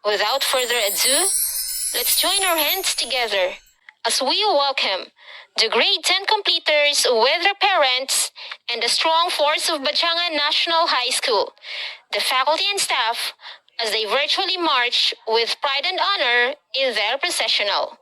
Without further ado, let's join our hands together as we welcome the grade 10 completers with their parents and the strong force of Badiangan National High School, the faculty and staff, as they virtually march with pride and honor in their processional.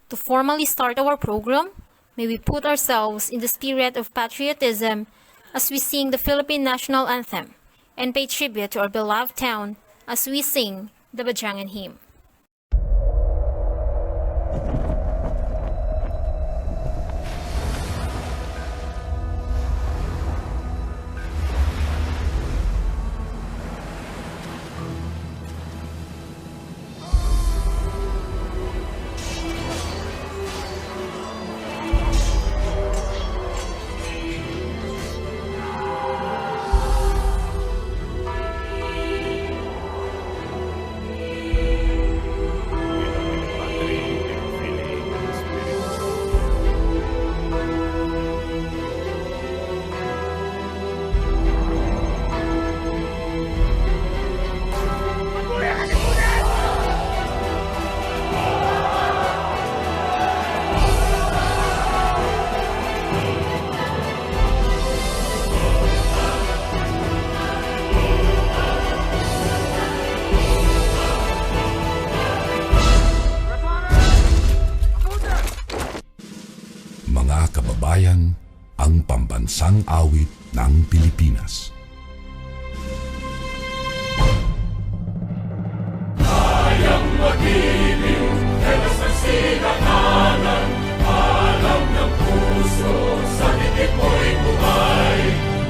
To formally start our program, may we put ourselves in the spirit of patriotism as we sing the Philippine National Anthem and pay tribute to our beloved town as we sing the Badiangan hymn. Mga kababayan, ang pambansang awit ng Pilipinas. Kayang mag-ibig, telas ng sinakanan, alam ng puso, sa titik mo'y buhay.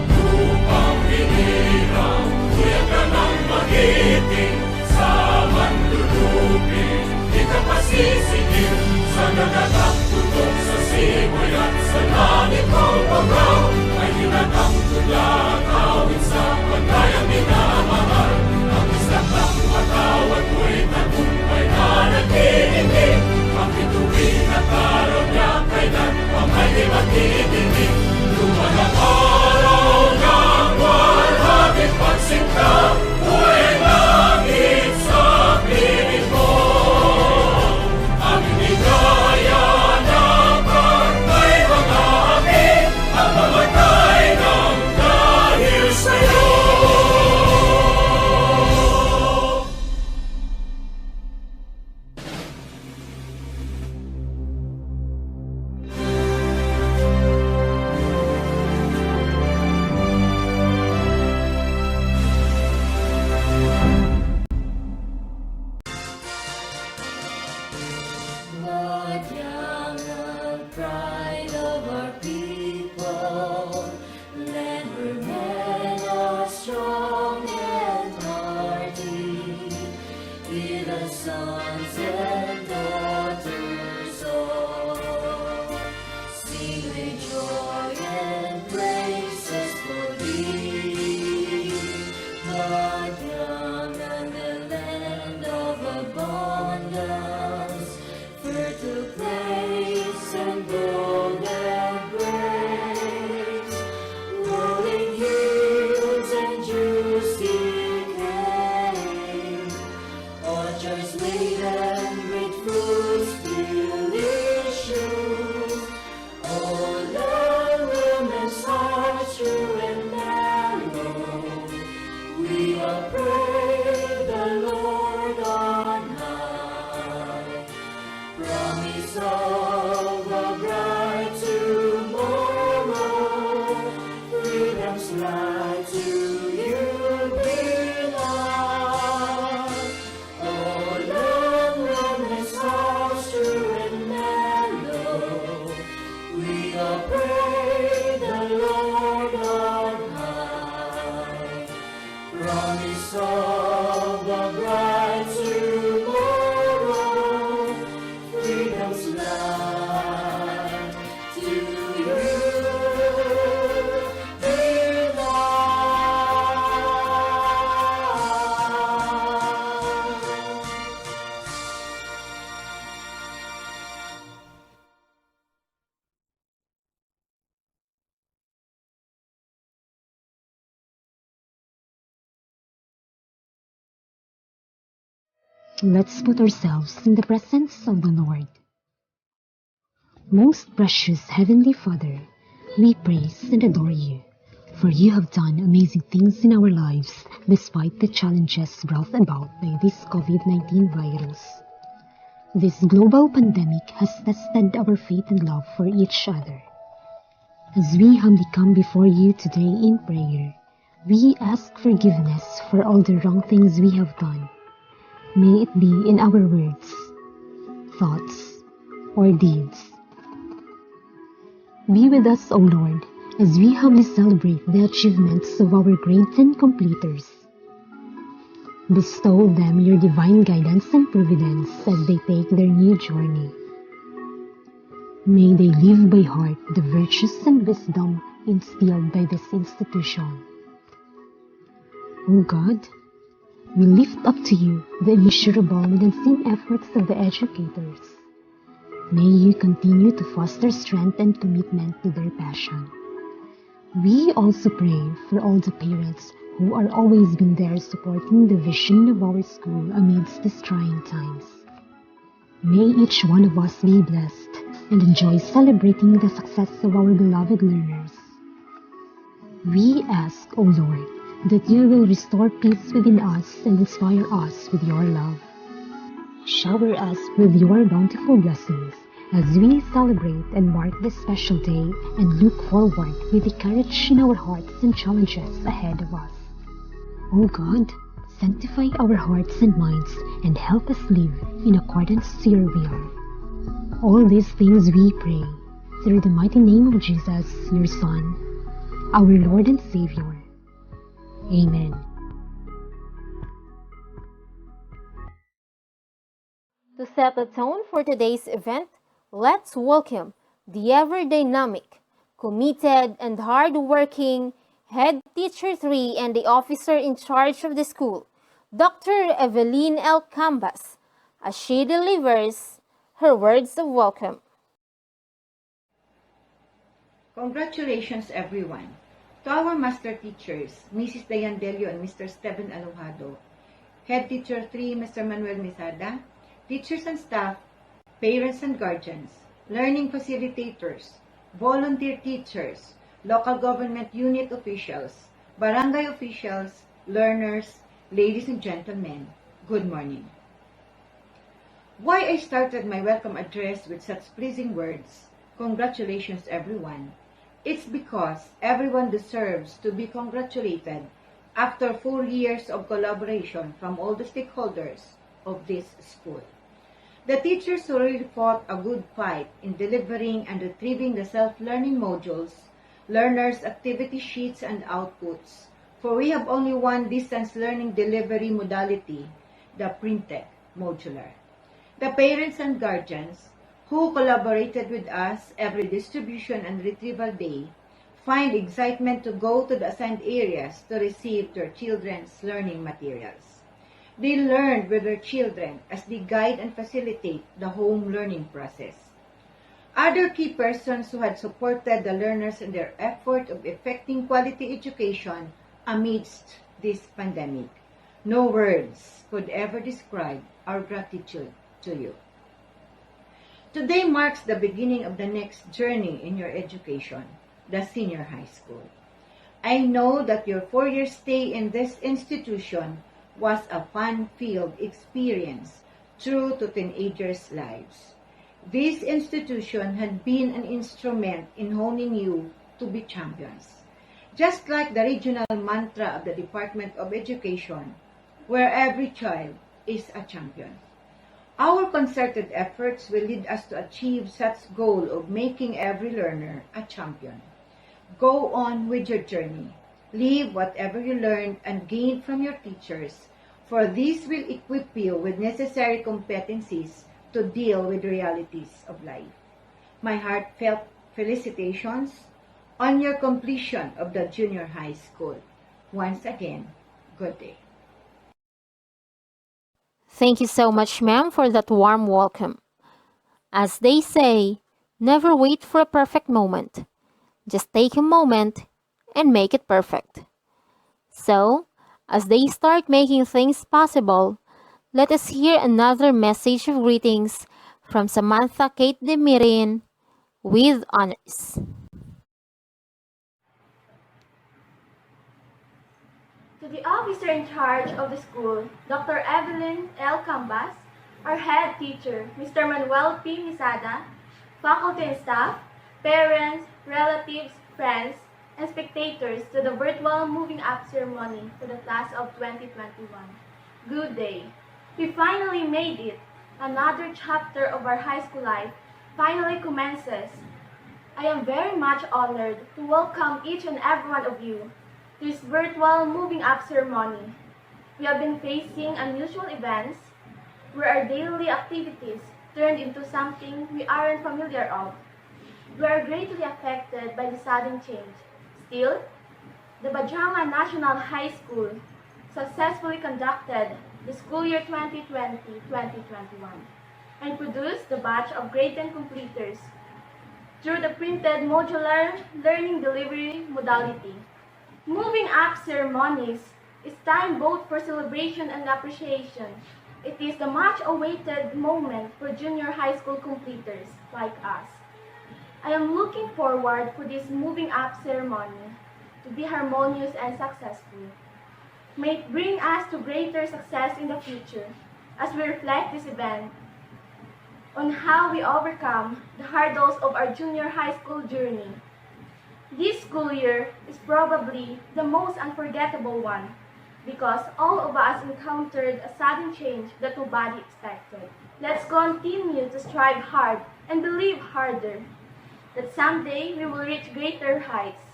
Lupang hinirang, kuya ka ng magiting, sa manlulupin, di ka pasisigil, sa nagagaktutok sa simoy at sa langit mong pagaw, ay hinatang tulakaw. of a bright tomorrow, freedom's light to you belong. Oh, long songs true and mellow, we all pray the Lord on high. Promise of a bright tomorrow, freedom's light to you belong. Let's put ourselves in the presence of the Lord. Most precious Heavenly Father, we praise and adore you, for you have done amazing things in our lives despite the challenges brought about by this COVID-19 virus. This global pandemic has tested our faith and love for each other. As we humbly come before you today in prayer, we ask forgiveness for all the wrong things we have done. May it be in our words, thoughts, or deeds. Be with us, O Lord, as we humbly celebrate the achievements of our grade 10 completers. Bestow them your divine guidance and providence as they take their new journey. May they live by heart the virtues and wisdom instilled by this institution. O God, we lift up to you the immeasurable and unseen efforts of the educators. May you continue to foster strength and commitment to their passion. We also pray for all the parents who are always been there supporting the vision of our school amidst these trying times. May each one of us be blessed and enjoy celebrating the success of our beloved learners. We ask, O Lord, that you will restore peace within us and inspire us with your love. Shower us with your bountiful blessings as we celebrate and mark this special day and look forward with the courage in our hearts and challenges ahead of us. O God, sanctify our hearts and minds and help us live in accordance to your will. All these things we pray through the mighty name of Jesus, your Son, our Lord and Savior. Amen. To set the tone for today's event, let's welcome the ever-dynamic, committed, and hard-working Head Teacher 3 and the officer in charge of the school, Dr. Evelyn L. Cambas, as she delivers her words of welcome. Congratulations, everyone. To our master teachers, Mrs. Dayan Delio and Mr. Steven Alojado, Head Teacher 3, Mr. Manuel Misada, teachers and staff, parents and guardians, learning facilitators, volunteer teachers, local government unit officials, barangay officials, learners, ladies and gentlemen, good morning. Why I started my welcome address with such pleasing words, congratulations everyone, it's because everyone deserves to be congratulated after 4 years of collaboration from all the stakeholders of this school. The teachers who really fought a good fight in delivering and retrieving the self-learning modules, learners' activity sheets and outputs, for we have only one distance learning delivery modality, the printed modular. The parents and guardians who collaborated with us every distribution and retrieval day find excitement to go to the assigned areas to receive their children's learning materials. They learned with their children as they guide and facilitate the home learning process. Other key persons who had supported the learners in their effort of effecting quality education amidst this pandemic. No words could ever describe our gratitude to you. Today marks the beginning of the next journey in your education, the senior high school. I know that your 4-year stay in this institution was a fun-filled experience true to teenagers' lives. This institution had been an instrument in honing you to be champions. Just like the regional mantra of the Department of Education, where every child is a champion. Our concerted efforts will lead us to achieve such goal of making every learner a champion. Go on with your journey. Leave whatever you learned and gained from your teachers, for this will equip you with necessary competencies to deal with the realities of life. My heartfelt felicitations on your completion of the junior high school. Once again, good day. Thank you so much, ma'am, for that warm welcome. As they say, never wait for a perfect moment. Just take a moment and make it perfect. So, as they start making things possible, let us hear another message of greetings from Samantha Kate Demirin with honors. To the officer in charge of the school, Dr. Evelyn L. Cambas, our head teacher, Mr. Manuel P. Misada, faculty and staff, parents, relatives, friends, and spectators to the virtual moving up ceremony for the class of 2021. Good day. We finally made it. Another chapter of our high school life finally commences. I am very much honored to welcome each and every one of you to this virtual moving up ceremony. We have been facing unusual events where our daily activities turned into something we aren't familiar of. We are greatly affected by the sudden change. Still, the Badiangan National High School successfully conducted the school year 2020-2021 and produced the batch of grade 10 completers through the printed modular learning delivery modality. Moving up ceremonies is time both for celebration and appreciation. It is the much awaited moment for junior high school completers like us. I am looking forward for this moving up ceremony to be harmonious and successful. May it bring us to greater success in the future as we reflect this event on how we overcome the hurdles of our junior high school journey. This school year is probably the most unforgettable one because all of us encountered a sudden change that nobody expected. Let's continue to strive hard and believe harder that someday we will reach greater heights.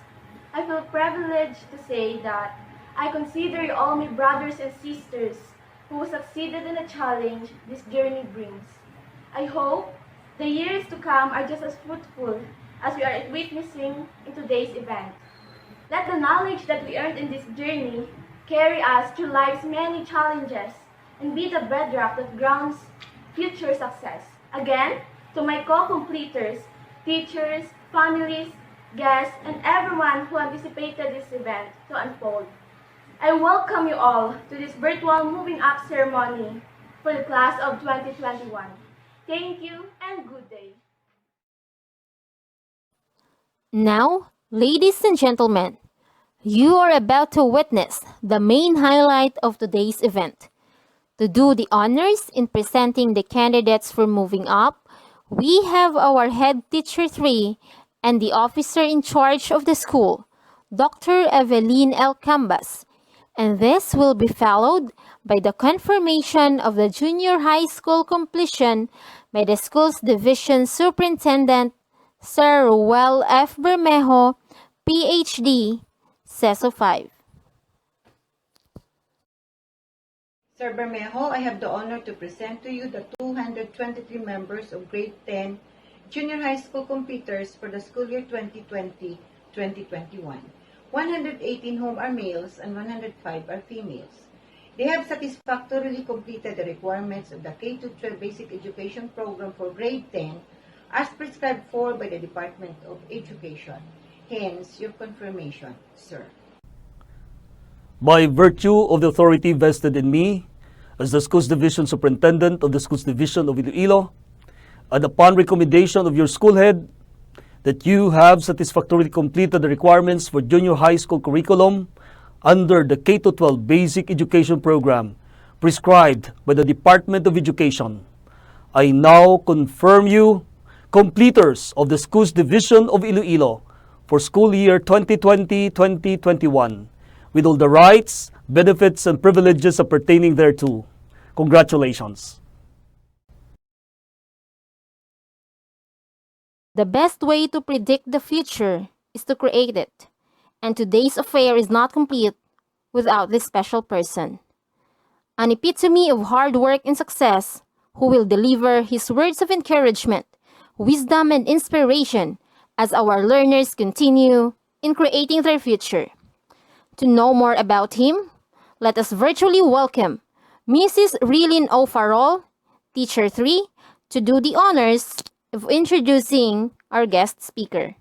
I feel privileged to say that I consider you all my brothers and sisters who succeeded in the challenge this journey brings. I hope the years to come are just as fruitful as we are witnessing in today's event. Let the knowledge that we earned in this journey carry us through life's many challenges and be the bedrock that grounds future success. Again, to my co-completers, teachers, families, guests, and everyone who anticipated this event to unfold, I welcome you all to this virtual moving up ceremony for the class of 2021. Thank you and good day. Now, ladies and gentlemen, you are about to witness the main highlight of today's event. To do the honors in presenting the candidates for moving up, we have our head teacher 3 and the officer in charge of the school, Dr. Evelyn L. Cambas, and this will be followed by the confirmation of the junior high school completion by the school's division superintendent, Sir Ruel F. Bermejo, PhD, CESO 5. Sir Bermejo, I have the honor to present to you the 223 members of grade 10 junior high school completers for the school year 2020-2021. 118 whom are males and 105 are females. They have satisfactorily completed the requirements of the K-12 basic education program for grade 10 as prescribed for by the Department of Education. Hence, your confirmation, sir. By virtue of the authority vested in me as the school's division superintendent of the school's division of Iloilo, and upon recommendation of your school head, that you have satisfactorily completed the requirements for junior high school curriculum under the K-12 basic education program prescribed by the Department of Education, I now confirm you completers of the Schools Division of Iloilo for school year 2020-2021 with all the rights, benefits, and privileges appertaining thereto. Congratulations. The best way to predict the future is to create it, and today's affair is not complete without this special person. An epitome of hard work and success who will deliver his words of encouragement, wisdom, and inspiration as our learners continue in creating their future. To know more about him, let us virtually welcome Mrs. Rilin O. Farol, Teacher 3, to do the honors of introducing our guest speaker.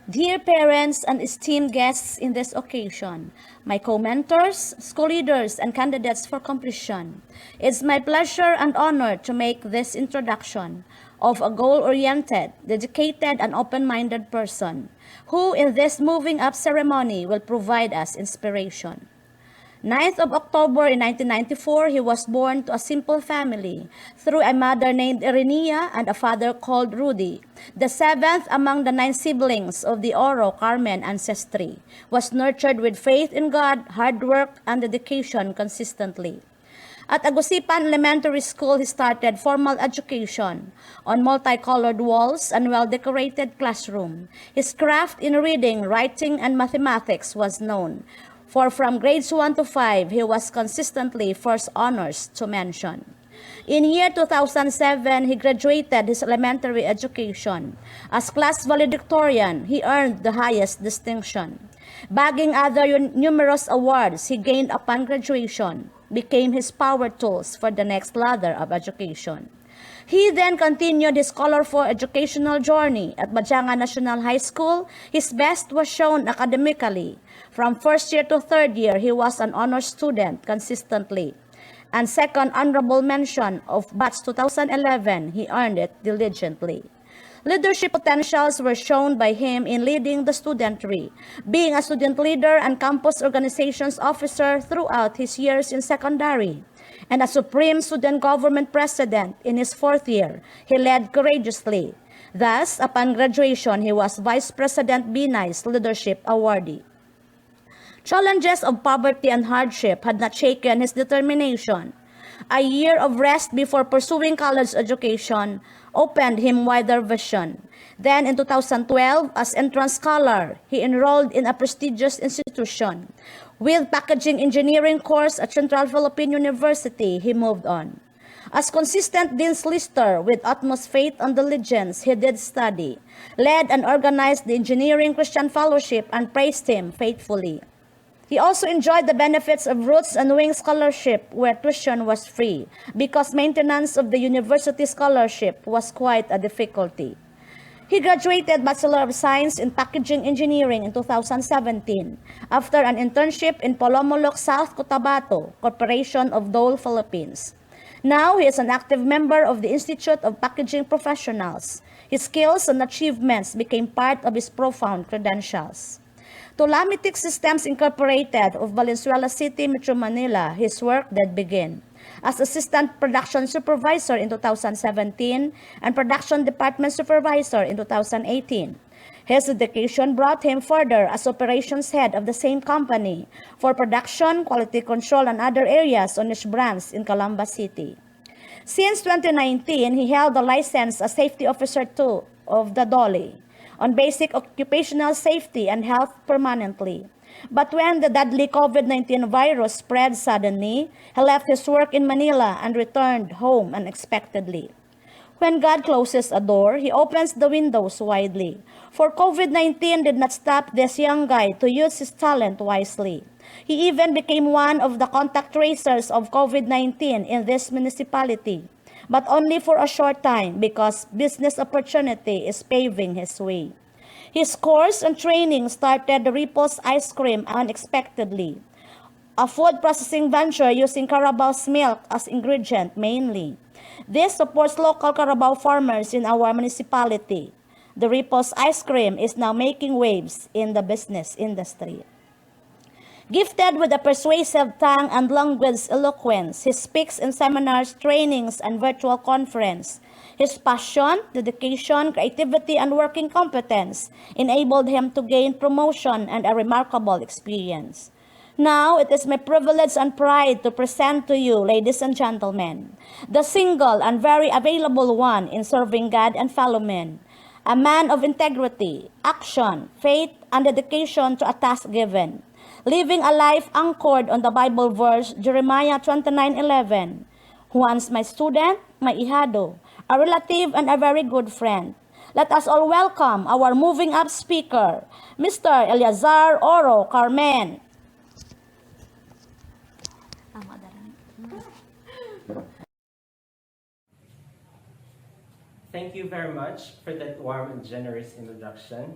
Dear parents and esteemed guests in this occasion, my co-mentors, school leaders, and candidates for completion, it's my pleasure and honor to make this introduction of a goal-oriented, dedicated, and open-minded person who in this moving up ceremony will provide us inspiration. 9th of October in 1994, he was born to a simple family through a mother named Irenea and a father called Rudy. The seventh among the 9 siblings of the Oro Carmen ancestry, was nurtured with faith in God, hard work, and dedication consistently. At Agusipan Elementary School, he started formal education on multicolored walls and well-decorated classroom. His craft in reading, writing, and mathematics was known, for from grades 1 to 5, he was consistently first honors to mention. In year 2007, he graduated his elementary education. As class valedictorian, he earned the highest distinction. Bagging other numerous awards he gained upon graduation became his power tools for the next ladder of education. He then continued his colorful educational journey at Badiangan National High School. His best was shown academically. From first year to third year, he was an honor student consistently. And second honorable mention of batch 2011, he earned it diligently. Leadership potentials were shown by him in leading the studentry, being a student leader and campus organizations officer throughout his years in secondary. And as Supreme Student Government President in his 4th year, he led courageously. Thus, upon graduation, he was Vice President Binay's Leadership Awardee. Challenges of poverty and hardship had not shaken his determination. A year of rest before pursuing college education opened him wider vision. Then in 2012, as entrance scholar, he enrolled in a prestigious institution. With packaging engineering course at Central Philippine University, he moved on. As consistent Dean's Lister with utmost faith and diligence, he did study, led and organized the Engineering Christian Fellowship, and praised him faithfully. He also enjoyed the benefits of Roots and Wings Scholarship, where tuition was free, because maintenance of the university scholarship was quite a difficulty. He graduated Bachelor of Science in Packaging Engineering in 2017 after an internship in Polomolok, South Cotabato, Corporation of Dole, Philippines. Now he is an active member of the Institute of Packaging Professionals. His skills and achievements became part of his profound credentials. To Lamitic Systems Incorporated of Valenzuela City, Metro Manila, his work did begin. As Assistant Production Supervisor in 2017 and Production Department Supervisor in 2018. His dedication brought him further as Operations Head of the same company for production, quality control, and other areas on his branch in Calamba City. Since 2019, he held the license as Safety Officer 2 of the DOLE on basic occupational safety and health permanently. But when the deadly COVID-19 virus spread suddenly, he left his work in Manila and returned home unexpectedly. When God closes a door, He opens the windows widely. For COVID-19 did not stop this young guy to use his talent wisely. He even became one of the contact tracers of COVID-19 in this municipality, but only for a short time because business opportunity is paving his way. His course and training started the Ripples Ice Cream unexpectedly, a food processing venture using Carabao's milk as ingredient mainly. This supports local Carabao farmers in our municipality. The Ripples Ice Cream is now making waves in the business industry. Gifted with a persuasive tongue and language eloquence, he speaks in seminars, trainings, and virtual conference. His passion, dedication, creativity, and working competence enabled him to gain promotion and a remarkable experience. Now, it is my privilege and pride to present to you, ladies and gentlemen, the single and very available one in serving God and fellow men, a man of integrity, action, faith, and dedication to a task given, living a life anchored on the Bible verse Jeremiah 29:11, once my student, my ihado, a relative, and a very good friend. Let us all welcome our moving up speaker, Mr. Eleazar Oro Carmen. Thank you very much for that warm and generous introduction.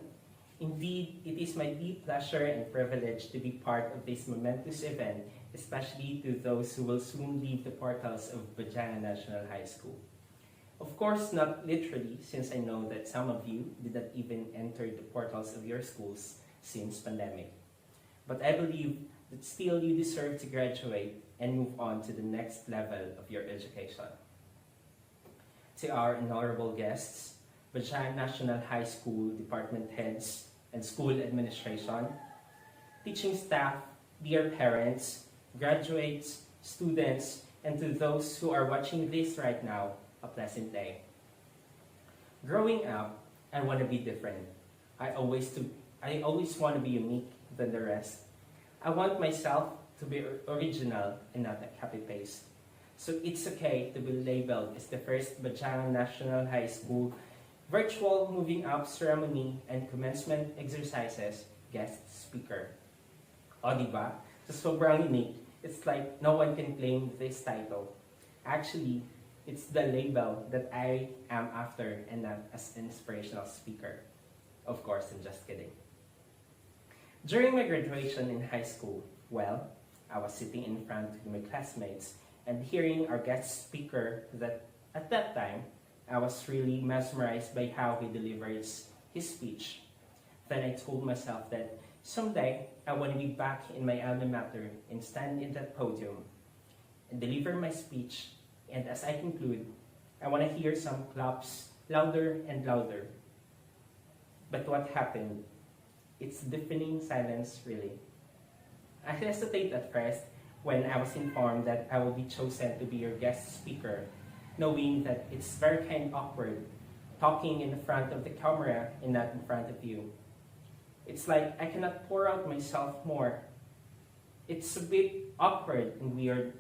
Indeed, it is my deep pleasure and privilege to be part of this momentous event, especially to those who will soon leave the portals of Badiangan National High School. Of course, not literally, since I know that some of you did not even enter the portals of your schools since pandemic. But I believe that still you deserve to graduate and move on to the next level of your education. To our honorable guests, Badiangan National High School department heads and school administration, teaching staff, dear parents, graduates, students, and to those who are watching this right now, a pleasant day. Growing up, I want to be different. I always want to be unique than the rest. I want myself to be original and not a copy-paste. So it's okay to be labeled as the first Badiangan National High School Virtual Moving Up Ceremony and Commencement Exercises guest speaker. O diba? So sobrang unique. It's like no one can claim this title. Actually, it's the label that I am after and not as an inspirational speaker. Of course, I'm just kidding. During my graduation in high school, well, I was sitting in front of my classmates and hearing our guest speaker that at that time, I was really mesmerized by how he delivers his speech. Then I told myself that someday I want to be back in my alma mater and stand in that podium and deliver my speech. And as I conclude, I want to hear some claps louder and louder. But what happened? It's deafening silence, really. I hesitated at first when I was informed that I will be chosen to be your guest speaker, knowing that it's very kind of awkward talking in front of the camera and not in front of you. It's like I cannot pour out myself more. It's a bit awkward and weird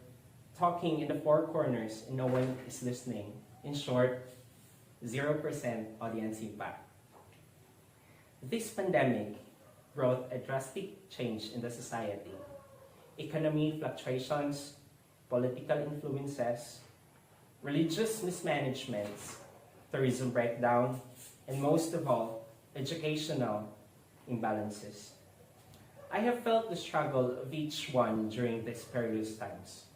talking in the four corners and no one is listening. In short, 0% audience impact. This pandemic brought a drastic change in the society. Economy fluctuations, political influences, religious mismanagements, tourism breakdown, and most of all, educational imbalances. I have felt the struggle of each one during these perilous times.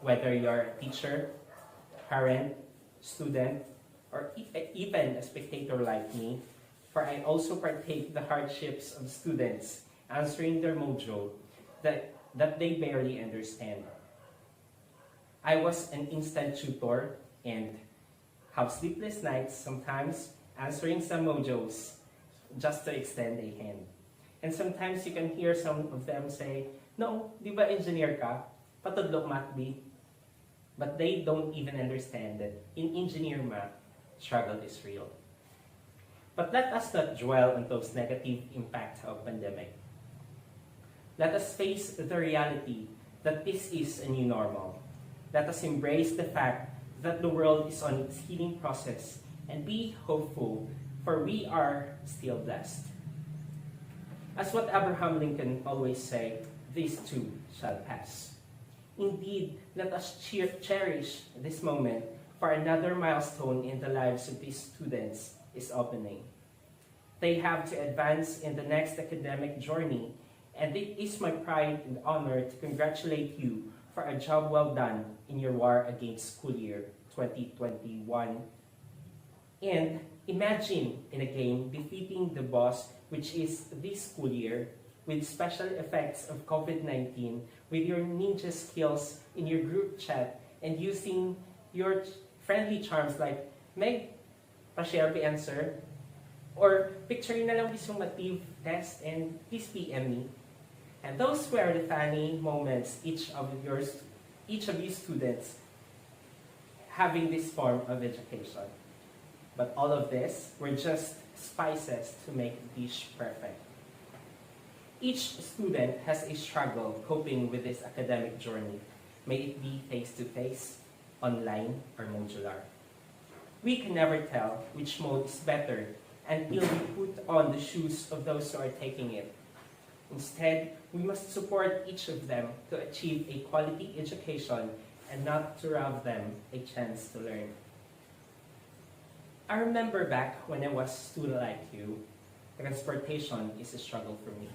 Whether you're a teacher, parent, student, or even a spectator like me, for I also partake the hardships of students answering their module that they barely understand. I was an instant tutor and have sleepless nights sometimes answering some modules just to extend a hand. And sometimes you can hear some of them say, "No, di ba engineer ka? Patudlok math B." But they don't even understand that in engineer math, struggle is real. But let us not dwell on those negative impacts of pandemic. Let us face the reality that this is a new normal. Let us embrace the fact that the world is on its healing process and be hopeful, for we are still blessed. As what Abraham Lincoln always said, this too shall pass. Indeed, let us cherish this moment, for another milestone in the lives of these students is opening. They have to advance in the next academic journey, and it is my pride and honor to congratulate you for a job well done in your war against school year 2021. And imagine in a game defeating the boss, which is this school year, with special effects of COVID-19 with your ninja skills in your group chat and using your friendly charms like Meg, pa-share the answer, or picture na lang this summative test and please PM me. And those were the funny moments each of you students having this form of education. But all of this were just spices to make the dish perfect. Each student has a struggle coping with this academic journey, may it be face-to-face, online, or modular. We can never tell which mode is better until we put on the shoes of those who are taking it. Instead, we must support each of them to achieve a quality education and not to rob them a chance to learn. I remember back when I was a student like you, transportation is a struggle for me.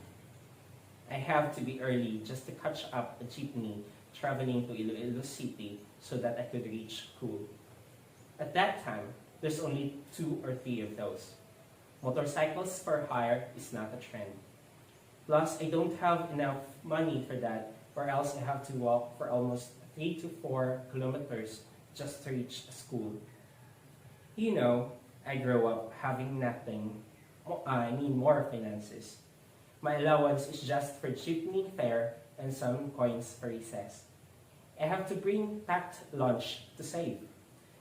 I have to be early just to catch up a jeepney traveling to Iloilo City so that I could reach school. At that time, there's only 2 or 3 of those. Motorcycles for hire is not a trend. Plus, I don't have enough money for that, or else I have to walk for almost 3 to 4 kilometers just to reach school. You know, I grew up having nothing, more finances. My allowance is just for jeepney fare and some coins for recess. I have to bring packed lunch to save.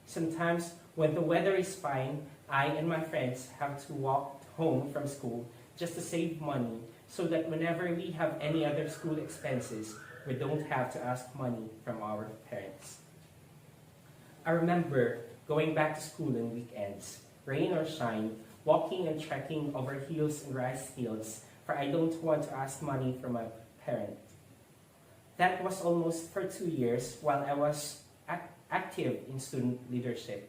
Sometimes, when the weather is fine, I and my friends have to walk home from school just to save money so that whenever we have any other school expenses, we don't have to ask money from our parents. I remember going back to school on weekends, rain or shine, walking and trekking over hills and rice fields, for I don't want to ask money from my parent. That was almost for 2 years while I was active in student leadership.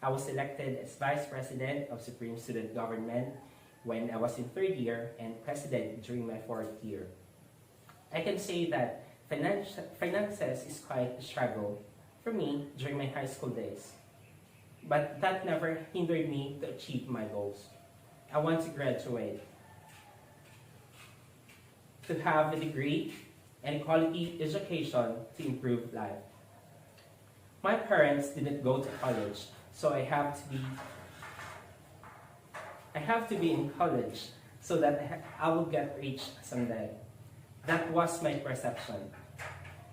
I was elected as Vice President of Supreme Student Government when I was in 3rd year and President during my 4th year. I can say that finances is quite a struggle for me during my high school days. But that never hindered me to achieve my goals. I want to graduate, to have a degree and quality education to improve life. My parents didn't go to college, so I have to be in college so that I will get rich someday. That was my perception.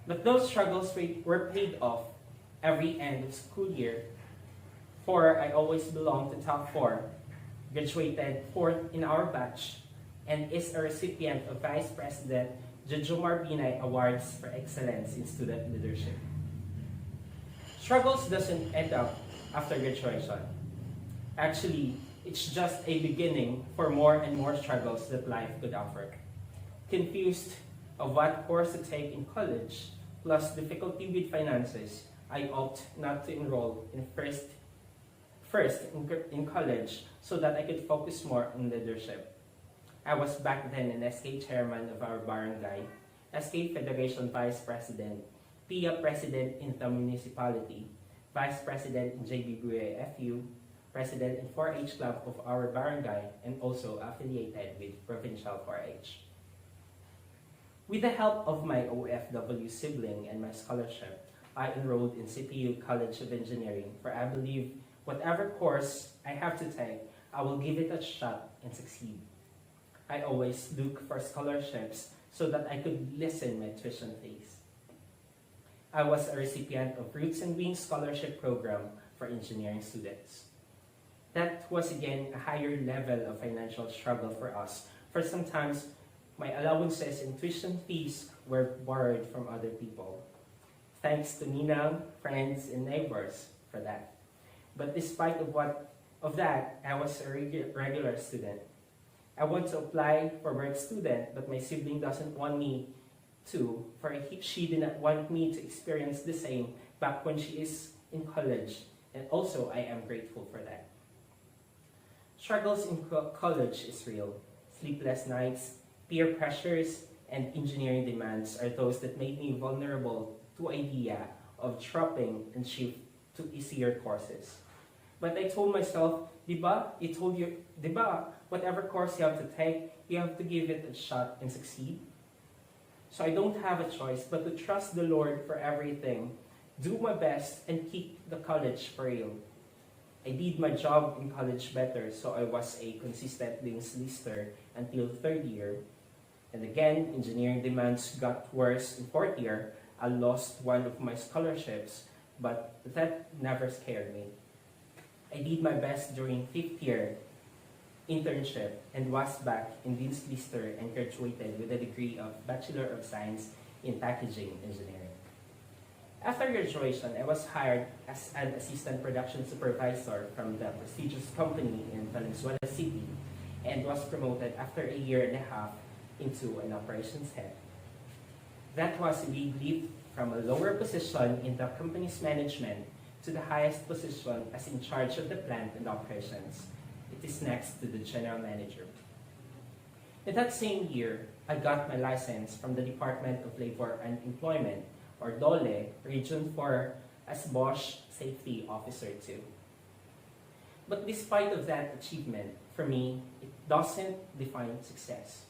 But those struggles were paid off every end of school year. For I always belonged to top 4, graduated 4th in our batch, and is a recipient of Vice President Jojo Marbinay Awards for Excellence in Student Leadership. Struggles doesn't end up after graduation. Actually, it's just a beginning for more and more struggles that life could offer. Confused of what course to take in college, plus difficulty with finances, I opt not to enroll in first in college so that I could focus more on leadership. I was back then an SK chairman of our barangay, SK Federation Vice President, PIA President in the municipality, Vice President in JB FU, President in 4-H Club of our barangay, and also affiliated with Provincial 4-H. With the help of my OFW sibling and my scholarship, I enrolled in CPU College of Engineering, for I believe whatever course I have to take, I will give it a shot and succeed. I always look for scholarships so that I could lessen my tuition fees. I was a recipient of Roots and Wings Scholarship Program for engineering students. That was again a higher level of financial struggle for us, for sometimes my allowances and tuition fees were borrowed from other people. Thanks to Ninang, friends, and neighbors for that. But despite of that, I was a regular student. I want to apply for work student, but my sibling doesn't want me to, for she did not want me to experience the same back when she is in college, and also I am grateful for that. Struggles in college is real. Sleepless nights, peer pressures, and engineering demands are those that made me vulnerable to idea of dropping and shift to easier courses. But I told myself, diba, diba, whatever course you have to take, you have to give it a shot and succeed. So I don't have a choice but to trust the Lord for everything, do my best, and keep the college for real. I did my job in college better, so I was a consistent links lister until third year. And again, engineering demands got worse in fourth year. I lost one of my scholarships, but that never scared me. I did my best during fifth year internship and was back in Dean's Lister and graduated with a degree of Bachelor of Science in Packaging Engineering. After graduation, I was hired as an assistant production supervisor from the prestigious company in Valenzuela City and was promoted after a year and a half into an operations head. That was a big leap from a lower position in the company's management to the highest position as in charge of the plant and operations. It is next to the general manager. In that same year, I got my license from the Department of Labor and Employment, or DOLE, Region 4, as Bosch Safety Officer 2. But despite of that achievement, for me, it doesn't define success.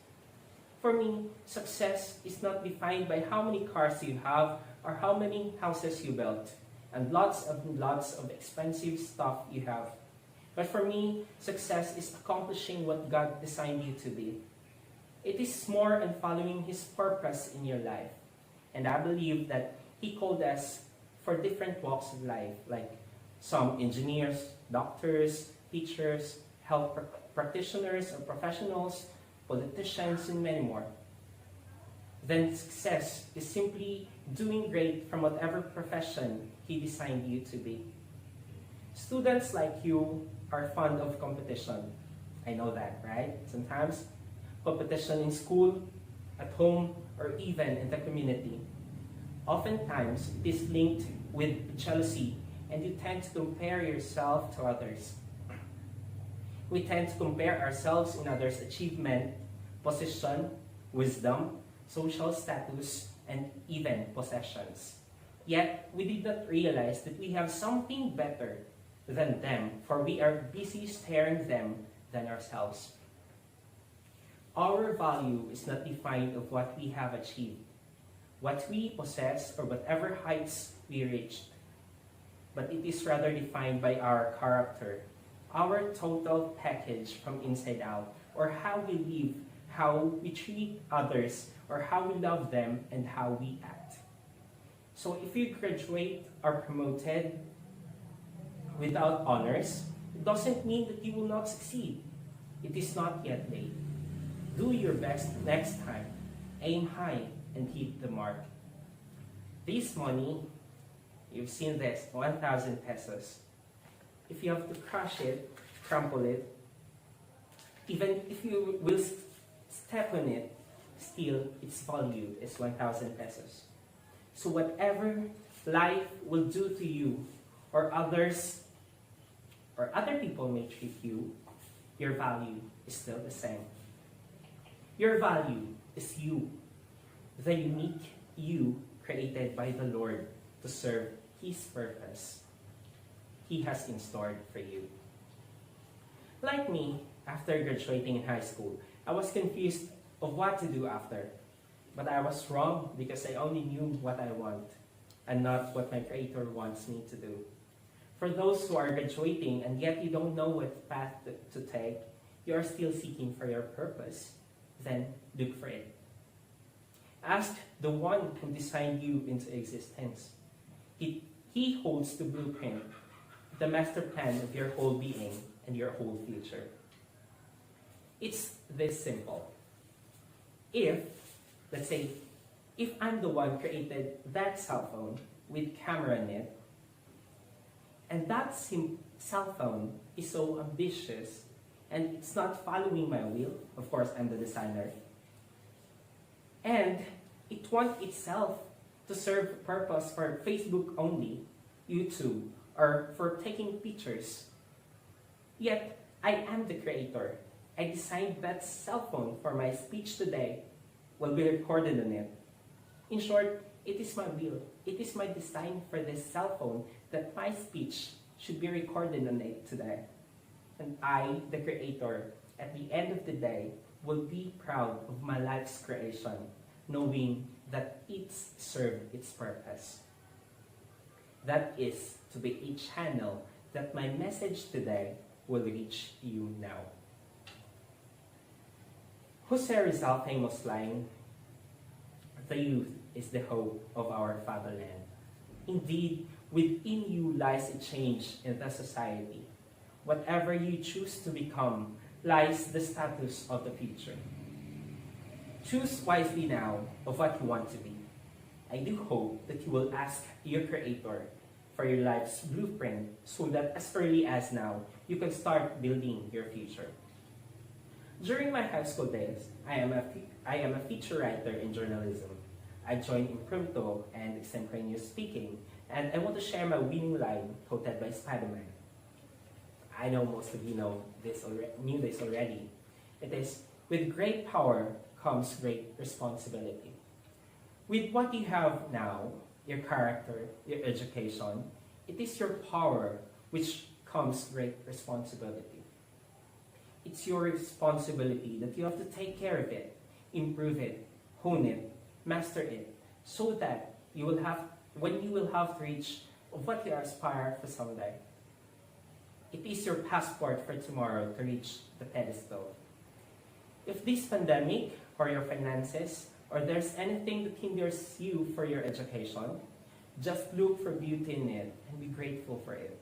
For me, success is not defined by how many cars you have or how many houses you built and lots of expensive stuff you have. But for me, success is accomplishing what God designed you to be. It is more in following His purpose in your life. And I believe that He called us for different walks of life, like some engineers, doctors, teachers, health practitioners or professionals, politicians, and many more. Then success is simply doing great from whatever profession He designed you to be. Students like you are fond of competition. I know that, right? Sometimes competition in school, at home, or even in the community. Oftentimes, it is linked with jealousy, and you tend to compare yourself to others. We tend to compare ourselves in others' achievement, position, wisdom, social status, and even possessions. Yet, we did not realize that we have something better than them, for we are busy staring them than ourselves. Our value is not defined of what we have achieved, what we possess, or whatever heights we reached, but it is rather defined by our character, our total package from inside out, or how we live, how we treat others, or how we love them, and how we act. So if you graduate or promoted without honors, it doesn't mean that you will not succeed. It is not yet late. Do your best next time. Aim high and hit the mark. This money, you've seen this, 1,000 pesos. If you have to crush it, crumple it, even if you will step on it, still its value is 1,000 pesos. So whatever life will do to you or others or other people may treat you, your value is still the same. Your value is you, the unique you created by the Lord to serve His purpose He has in store for you. Like me, after graduating in high school, I was confused of what to do after. But I was wrong because I only knew what I want and not what my Creator wants me to do. For those who are graduating and yet you don't know what path to take, you are still seeking for your purpose, then look for it. Ask the one who designed you into existence. He holds the blueprint, the master plan of your whole being and your whole future. It's this simple. Let's say, if I'm the one created that cell phone with camera in it, and that cell phone is so ambitious and it's not following my will, of course I'm the designer, and it wants itself to serve a purpose for Facebook only, YouTube, or for taking pictures. Yet, I am the creator. I designed that cell phone for my speech today will be recorded on it. In short, it is my will. It is my design for this cell phone that my speech should be recorded on it today. And I, the creator, at the end of the day, will be proud of my life's creation, knowing that it's served its purpose. That is to be a channel that my message today will reach you now. Jose Rizal famous line, "The youth is the hope of our fatherland." Indeed, within you lies a change in the society. Whatever you choose to become lies the status of the future. Choose wisely now of what you want to be. I do hope that you will ask your creator for your life's blueprint so that as early as now, you can start building your future. During my high school days, I am a feature writer in journalism. I joined impromptu and extemporaneous speaking, and I want to share my winning line quoted by Spider-Man. I know most of you knew this already. It is, "With great power comes great responsibility." With what you have now, your character, your education, it is your power which comes great responsibility. It's your responsibility that you have to take care of it, improve it, hone it, master it, so that when you will have reached of what you aspire for someday. It is your passport for tomorrow to reach the pedestal. If this pandemic or your finances or there's anything that hinders you for your education, just look for beauty in it and be grateful for it.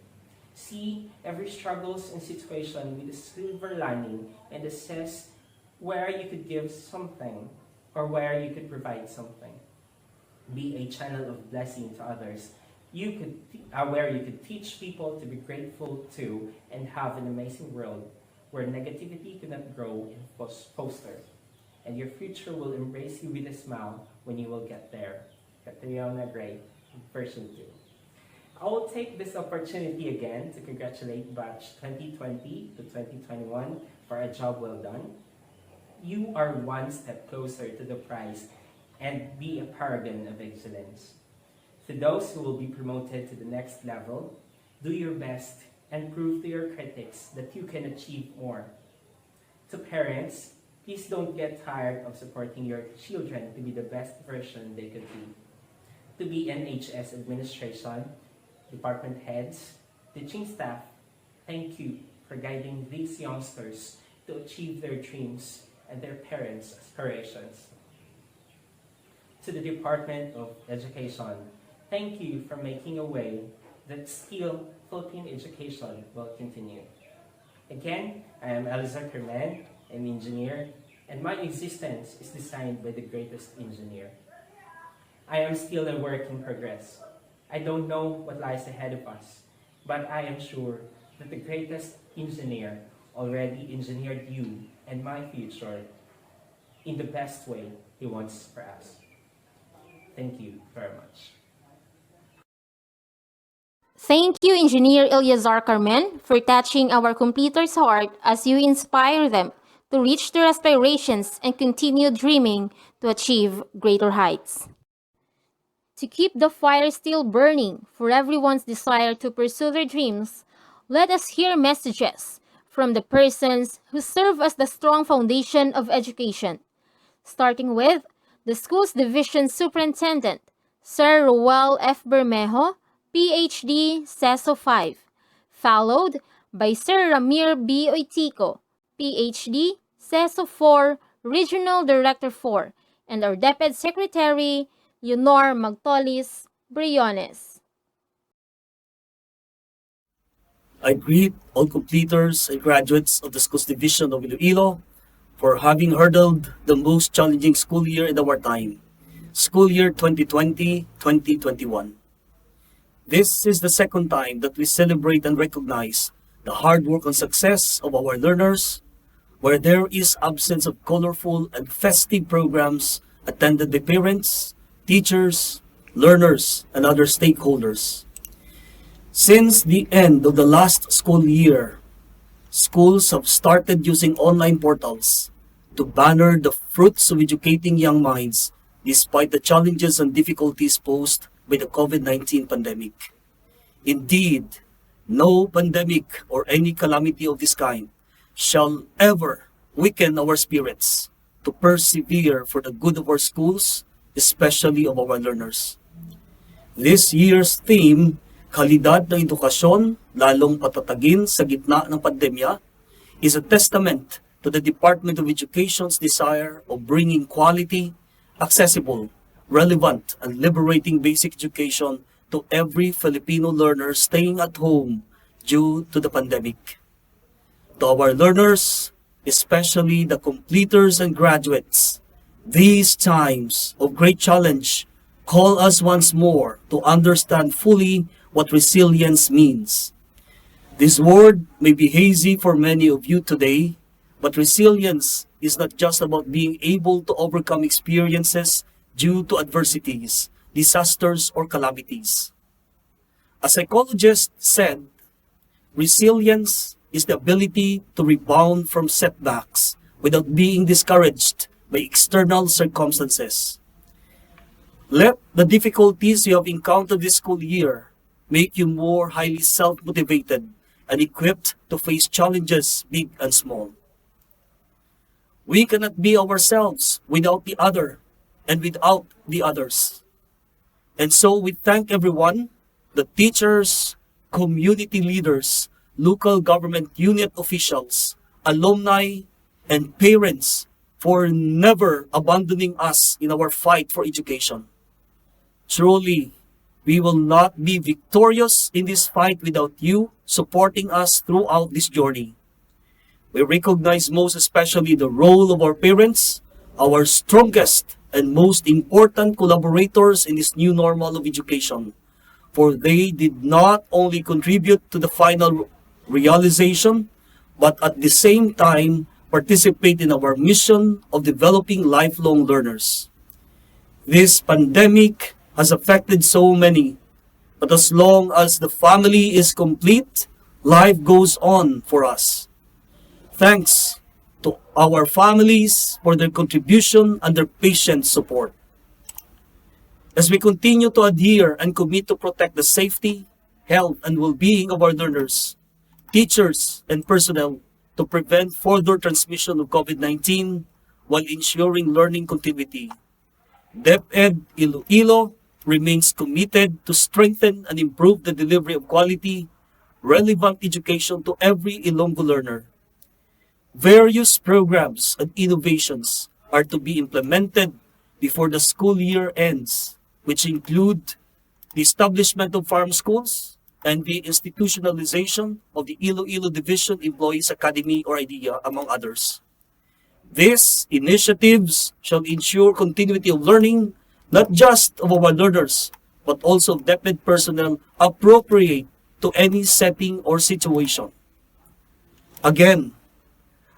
See every struggles and situation with a silver lining and assess where you could give something or where you could provide something. Be a channel of blessing to others. Where you could teach people to be grateful to and have an amazing world where negativity cannot grow and foster. And your future will embrace you with a smile when you will get there. Catriona Gray, version 2. I will take this opportunity again to congratulate batch 2020 to 2021 for a job well done. You are one step closer to the prize and be a paragon of excellence. To those who will be promoted to the next level, do your best and prove to your critics that you can achieve more. To parents, please don't get tired of supporting your children to be the best version they could be. To BNHS administration, department heads, teaching staff, thank you for guiding these youngsters to achieve their dreams and their parents' aspirations. To the Department of Education, thank you for making a way that still Philippine education will continue. Again, I am Elizar Kerman, an engineer, and my existence is designed by the greatest engineer. I am still a work in progress. I don't know what lies ahead of us, but I am sure that the greatest engineer already engineered you and my future in the best way he wants for us. Thank you very much. Thank you, Engineer Eleazar Carmen, for touching our completers' heart as you inspire them to reach their aspirations and continue dreaming to achieve greater heights. To keep the fire still burning for everyone's desire to pursue their dreams, let us hear messages from the persons who serve as the strong foundation of education, starting with the school's division superintendent, Sir Roel F. Bermejo, PhD, CESO 5, followed by Sir Ramir B. Oitico, PhD, CESO 4, Regional Director 4, and our Deputy Secretary, Leonor Magtolis Briones. I greet all completers and graduates of the Schools Division of Iloilo for having hurdled the most challenging school year in our time, school year 2020-2021. This is the second time that we celebrate and recognize the hard work and success of our learners, where there is absence of colorful and festive programs attended by parents, teachers, learners, and other stakeholders. Since the end of the last school year, schools have started using online portals to banner the fruits of educating young minds despite the challenges and difficulties posed by the COVID-19 pandemic. Indeed, No pandemic or any calamity of this kind shall ever weaken our spirits to persevere for the good of our schools, especially of our learners. This year's theme, Kalidad ng Edukasyon, lalong patatagin sa gitna ng pandemya, is a testament to the Department of Education's desire of bringing quality, accessible, relevant, and liberating basic education to every Filipino learner staying at home due to the pandemic. To our learners, especially the completers and graduates, these times of great challenge call us once more to understand fully what resilience means. This word may be hazy for many of you today, but resilience is not just about being able to overcome experiences due to adversities, disasters, or calamities. A psychologist said, resilience is the ability to rebound from setbacks without being discouraged by external circumstances. Let the difficulties you have encountered this school year make you more highly self-motivated and equipped to face challenges big and small. We cannot be ourselves without the other and without the others. And so we thank everyone, the teachers, community leaders, local government unit officials, alumni, and parents for never abandoning us in our fight for education. Truly, we will not be victorious in this fight without you supporting us throughout this journey. We recognize most especially the role of our parents, our strongest and most important collaborators in this new normal of education, for they did not only contribute to the final realization, but at the same time participate in our mission of developing lifelong learners. This pandemic has affected so many, but as long as the family is complete, life goes on for us. Thanks to our families for their contribution and their patient support. As we continue to adhere and commit to protect the safety, health, and well-being of our learners, teachers, and personnel to prevent further transmission of COVID-19 while ensuring learning continuity, DepEd Iloilo remains committed to strengthen and improve the delivery of quality, relevant education to every Ilonggo learner. Various programs and innovations are to be implemented before the school year ends, which include the establishment of farm schools and the institutionalization of the Iloilo Division Employees Academy or IDEA, among others. These initiatives shall ensure continuity of learning, not just of our learners, but also of DepEd personnel appropriate to any setting or situation. Again,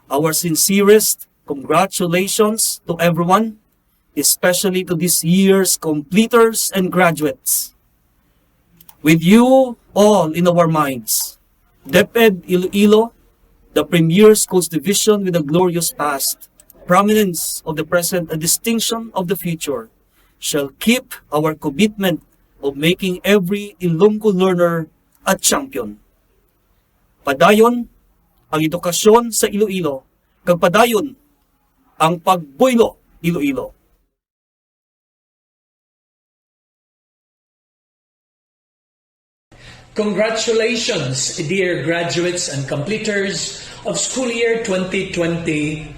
our sincerest congratulations to everyone, especially to this year's completers and graduates. With you all in our minds, DepEd Iloilo, the premier schools division with a glorious past, prominence of the present, and distinction of the future, shall keep our commitment of making every Ilonggo learner a champion. Padayon ang edukasyon sa Iloilo, kag padayon ang pagbuylo Iloilo. Congratulations, dear graduates and completers of school year 2020-2021.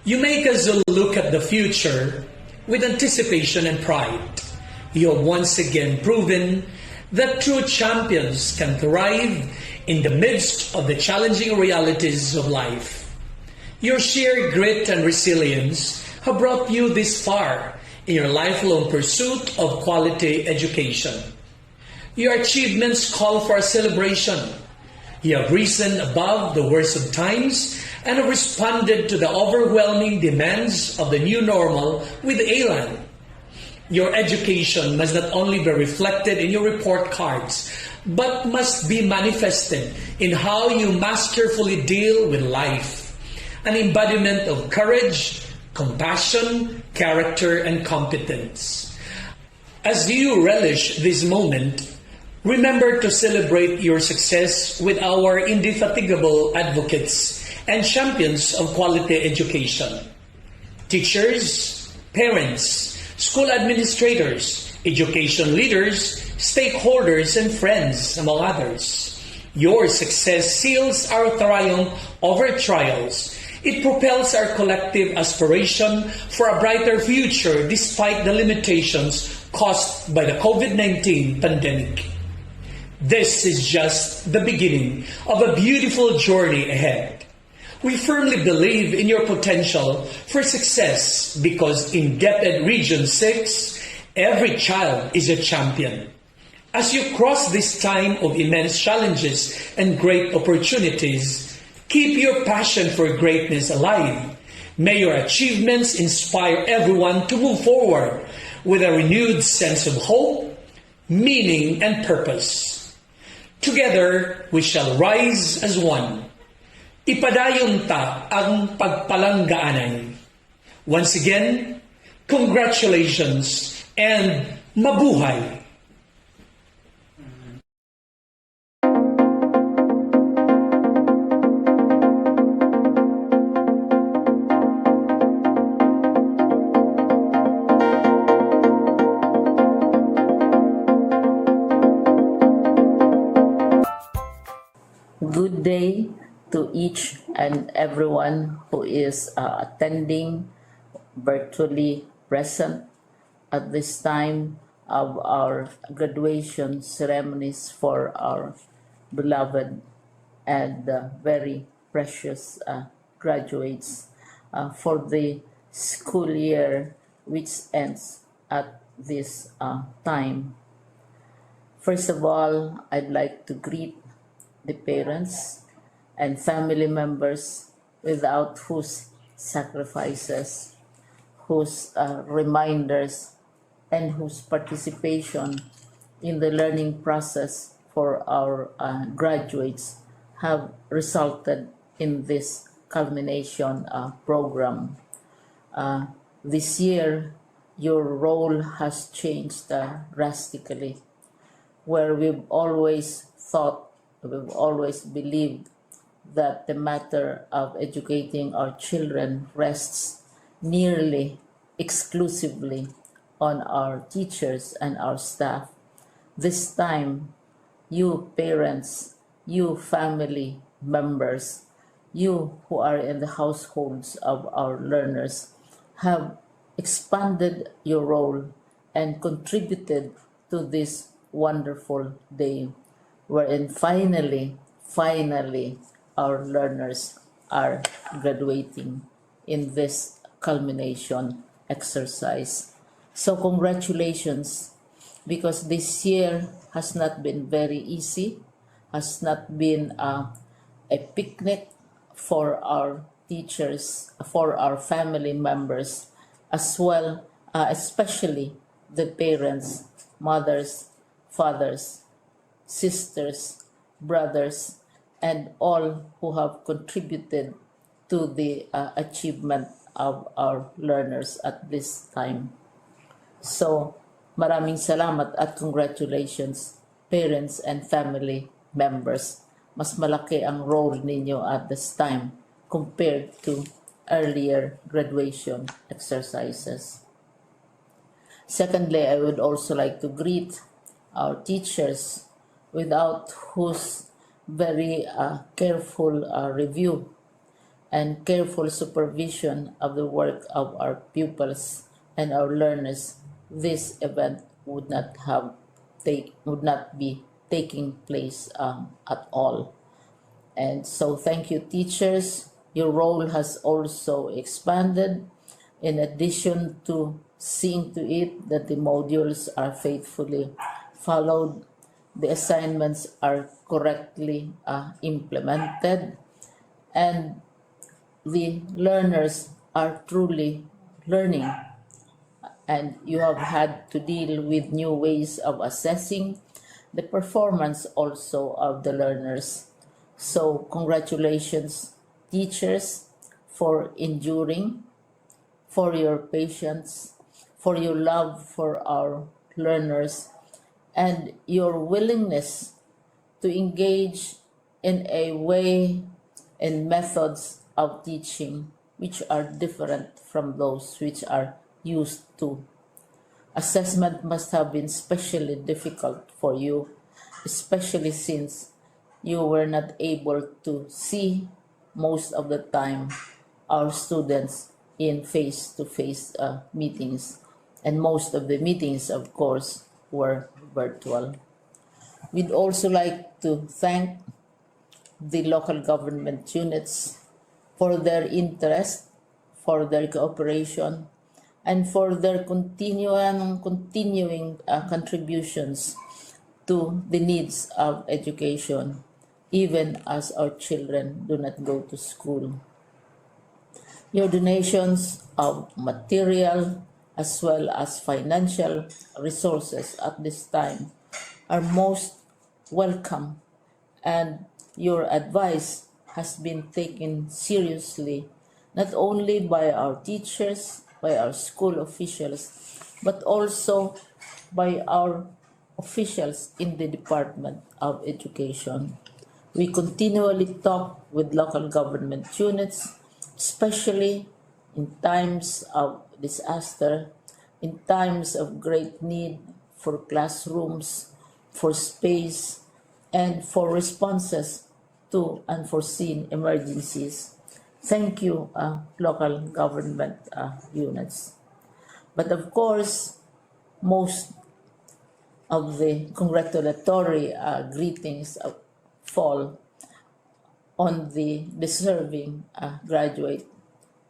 You make us look at the future with anticipation and pride. You have once again proven that true champions can thrive in the midst of the challenging realities of life. Your sheer grit and resilience have brought you this far in your lifelong pursuit of quality education. Your achievements call for a celebration. You have risen above the worst of times and have responded to the overwhelming demands of the new normal with elan. Your education must not only be reflected in your report cards, but must be manifested in how you masterfully deal with life, an embodiment of courage, compassion, character, and competence. As you relish this moment, Remember to celebrate your success with our indefatigable advocates and champions of quality education. Teachers, parents, school administrators, education leaders, stakeholders, and friends, among others. Your success seals our triumph over trials. It propels our collective aspiration for a brighter future despite the limitations caused by the COVID-19 pandemic. This is just the beginning of a beautiful journey ahead. We firmly believe in your potential for success because in DepEd Region 6, every child is a champion. As you cross this time of immense challenges and great opportunities, keep your passion for greatness alive. May your achievements inspire everyone to move forward with a renewed sense of hope, meaning, and purpose. Together, we shall rise as one. Ipadayon ta ang pagpalanggaanan. Once again, congratulations and mabuhay! Good day to each and everyone who is attending virtually present at this time of our graduation ceremonies for our beloved and very precious graduates for the school year which ends at this time. First of all, I'd like to greet the parents and family members without whose sacrifices, whose reminders, and whose participation in the learning process for our graduates have resulted in this culmination program. This year, your role has changed drastically, where we've always believed that the matter of educating our children rests nearly exclusively on our teachers and our staff. This time, you parents, you family members, you who are in the households of our learners have expanded your role and contributed to this wonderful day, wherein finally, our learners are graduating in this culmination exercise. So congratulations, because this year has not been very easy, has not been a picnic for our teachers, for our family members, as well, especially the parents, mothers, fathers, sisters, brothers, and all who have contributed to the achievement of our learners at this time. So, maraming salamat at congratulations, parents and family members. Mas malaki ang role ninyo at this time compared to earlier graduation exercises. Secondly, I would also like to greet our teachers, without whose very careful review and careful supervision of the work of our pupils and our learners, this event would not be taking place at all. And so thank you, teachers. Your role has also expanded, in addition to seeing to it that the modules are faithfully followed, the assignments are correctly implemented, and the learners are truly learning. And you have had to deal with new ways of assessing the performance also of the learners. So congratulations, teachers, for enduring, for your patience, for your love for our learners, and your willingness to engage in a way and methods of teaching which are different from those which are used to. Assessment must have been especially difficult for you, especially since you were not able to see most of the time our students in face-to-face meetings, and most of the meetings, of course, were virtual. We'd also like to thank the local government units for their interest, for their cooperation, and for their continuing contributions to the needs of education, even as our children do not go to school. Your donations of material as well as financial resources at this time are most welcome, and your advice has been taken seriously not only by our teachers, by our school officials, but also by our officials in the Department of Education. We continually talk with local government units, especially in times of disaster, in times of great need for classrooms, for space, and for responses to unforeseen emergencies. Thank you, local government units. But of course, most of the congratulatory greetings fall on the deserving graduate.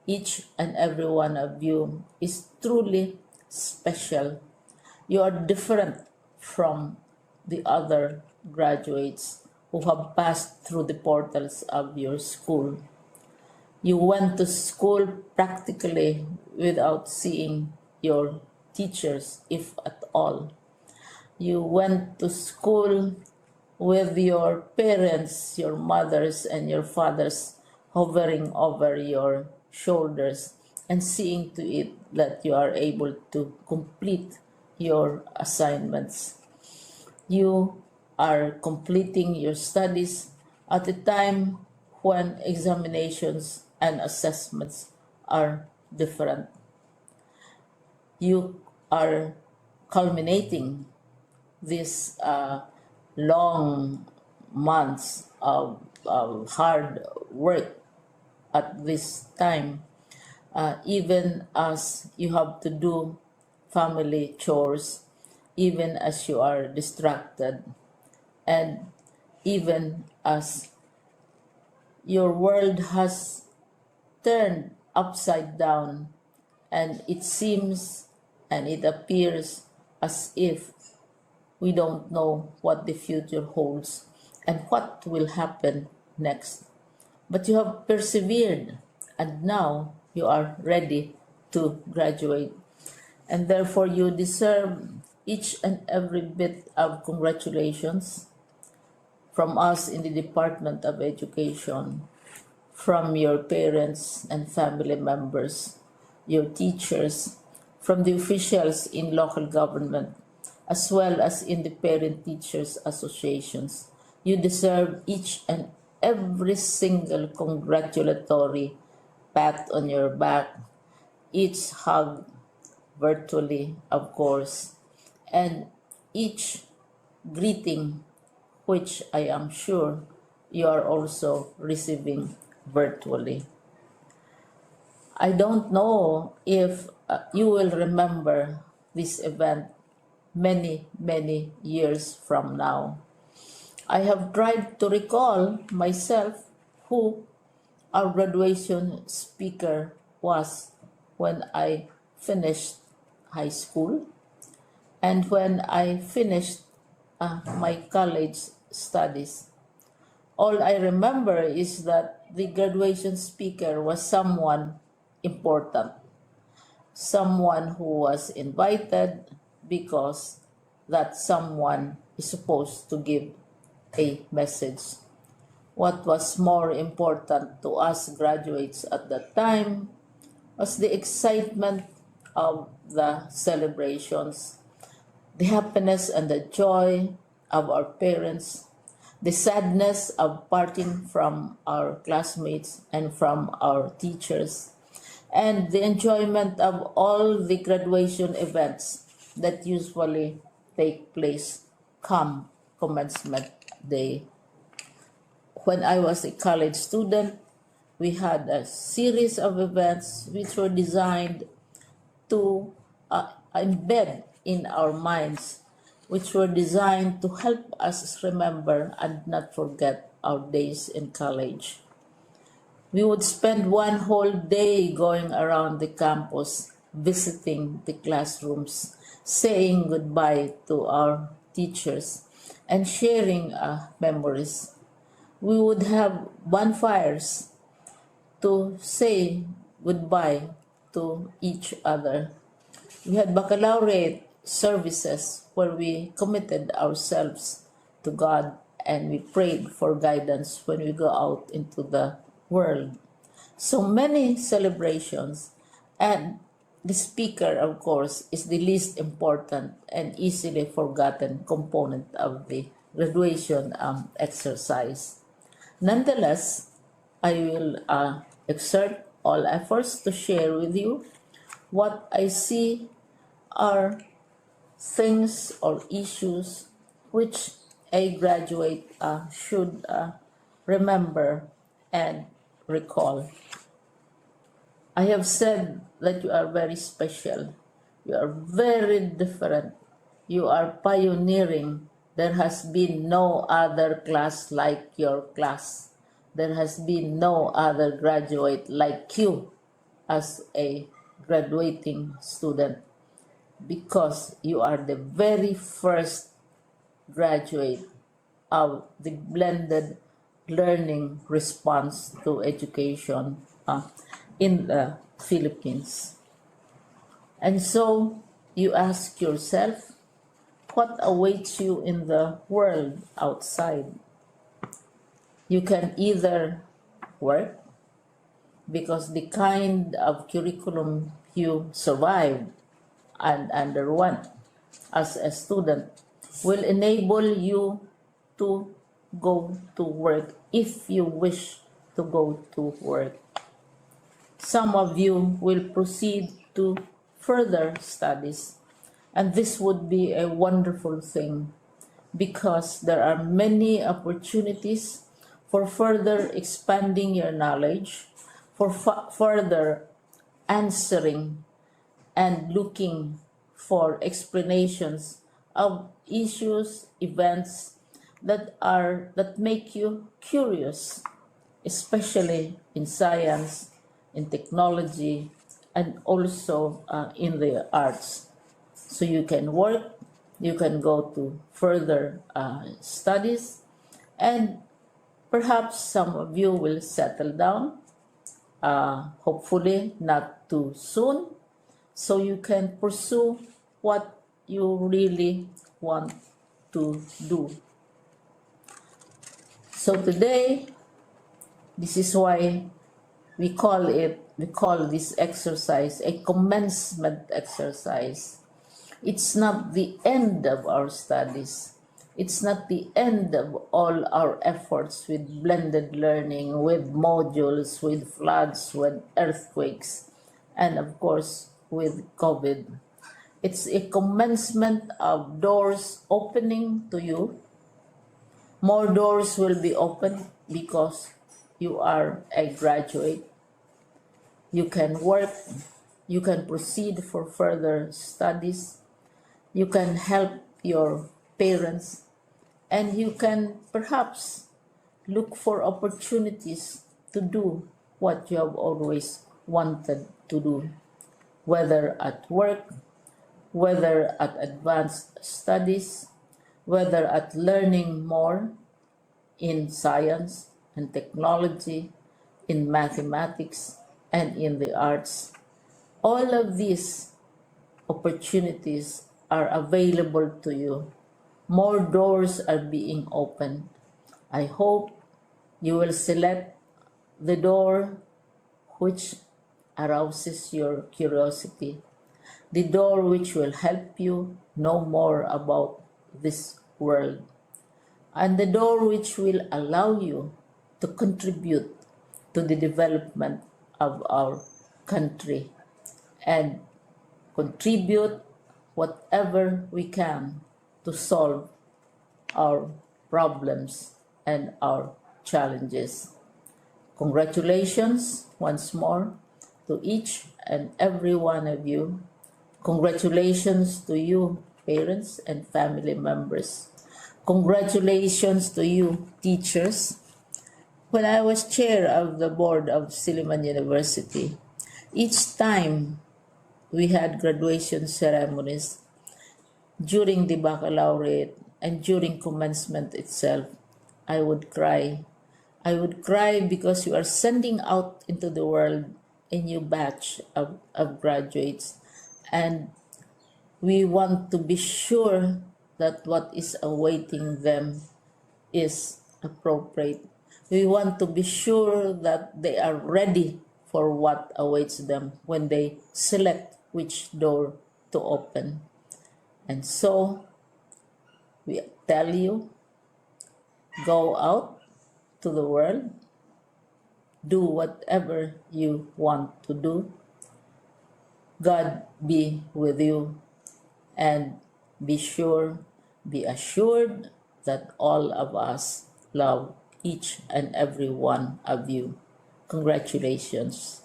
Each and every one of you is truly special. You are different from the other graduates who have passed through the portals of your school. You went to school practically without seeing your teachers, if at all. You went to school with your parents, your mothers, and your fathers hovering over your shoulders and seeing to it that you are able to complete your assignments. You are completing your studies at a time when examinations and assessments are different. You are culminating these long months of hard work at this time, even as you have to do family chores, even as you are distracted, and even as your world has turned upside down, and it seems and it appears as if we don't know what the future holds and what will happen next. But you have persevered, and now you are ready to graduate. And therefore, you deserve each and every bit of congratulations from us in the Department of Education, from your parents and family members, your teachers, from the officials in local government, as well as in the parent teachers associations. You deserve each and every single congratulatory pat on your back, each hug virtually, of course, and each greeting, which I am sure you are also receiving virtually. I don't know if you will remember this event many, many years from now. I have tried to recall myself who our graduation speaker was when I finished high school and when I finished my college studies. All I remember is that the graduation speaker was someone important, someone who was invited because that someone is supposed to give a message. What was more important to us graduates at that time was the excitement of the celebrations, the happiness and the joy of our parents, the sadness of parting from our classmates and from our teachers, and the enjoyment of all the graduation events that usually take place come commencement day. When I was a college student, we had a series of events which were designed to embed in our minds, which were designed to help us remember and not forget our days in college. We would spend one whole day going around the campus, visiting the classrooms, saying goodbye to our teachers, and sharing memories. We would have bonfires to say goodbye to each other. We had baccalaureate services where we committed ourselves to God and we prayed for guidance when we go out into the world. So many celebrations, and the speaker, of course, is the least important and easily forgotten component of the graduation exercise. Nonetheless, I will exert all efforts to share with you what I see are things or issues which a graduate should remember and recall. I have said that you are very special. You are very different. You are pioneering. There has been no other class like your class. There has been no other graduate like you as a graduating student, because you are the very first graduate of the blended learning response to education in the Philippines. And so you ask yourself, what awaits you in the world outside? You can either work, because the kind of curriculum you survived and underwent as a student will enable you to go to work if you wish to go to work. Some of you will proceed to further studies, and this would be a wonderful thing because there are many opportunities for further expanding your knowledge, for further answering and looking for explanations of issues, events that make you curious, especially in science, in technology, and also in the arts. So you can work, you can go to further studies, and perhaps some of you will settle down, hopefully not too soon, so you can pursue what you really want to do. So today, this is why we call this exercise a commencement exercise. It's not the end of our studies. It's not the end of all our efforts with blended learning, with modules, with floods, with earthquakes, and of course with COVID. It's a commencement of doors opening to you. More doors will be opened because you are a graduate. You can work, you can proceed for further studies, you can help your parents, and you can perhaps look for opportunities to do what you have always wanted to do, whether at work, whether at advanced studies, whether at learning more in science and technology, in mathematics, and in the arts. All of these opportunities are available to you. More doors are being opened. I hope you will select the door which arouses your curiosity. the door which will help you know more about this world, and the door which will allow you to contribute to the development of our country and contribute whatever we can to solve our problems and our challenges. Congratulations once more to each and every one of you. Congratulations to you, parents and family members. Congratulations to you, teachers. When I was chair of the board of Silliman University, each time we had graduation ceremonies during the baccalaureate and during commencement itself, I would cry. I would cry because you are sending out into the world a new batch of graduates, and we want to be sure that what is awaiting them is appropriate. We want to be sure that they are ready for what awaits them when they select which door to open. And so we tell you, go out to the world, do whatever you want to do. God be with you, and be assured that all of us love each and every one of you. Congratulations.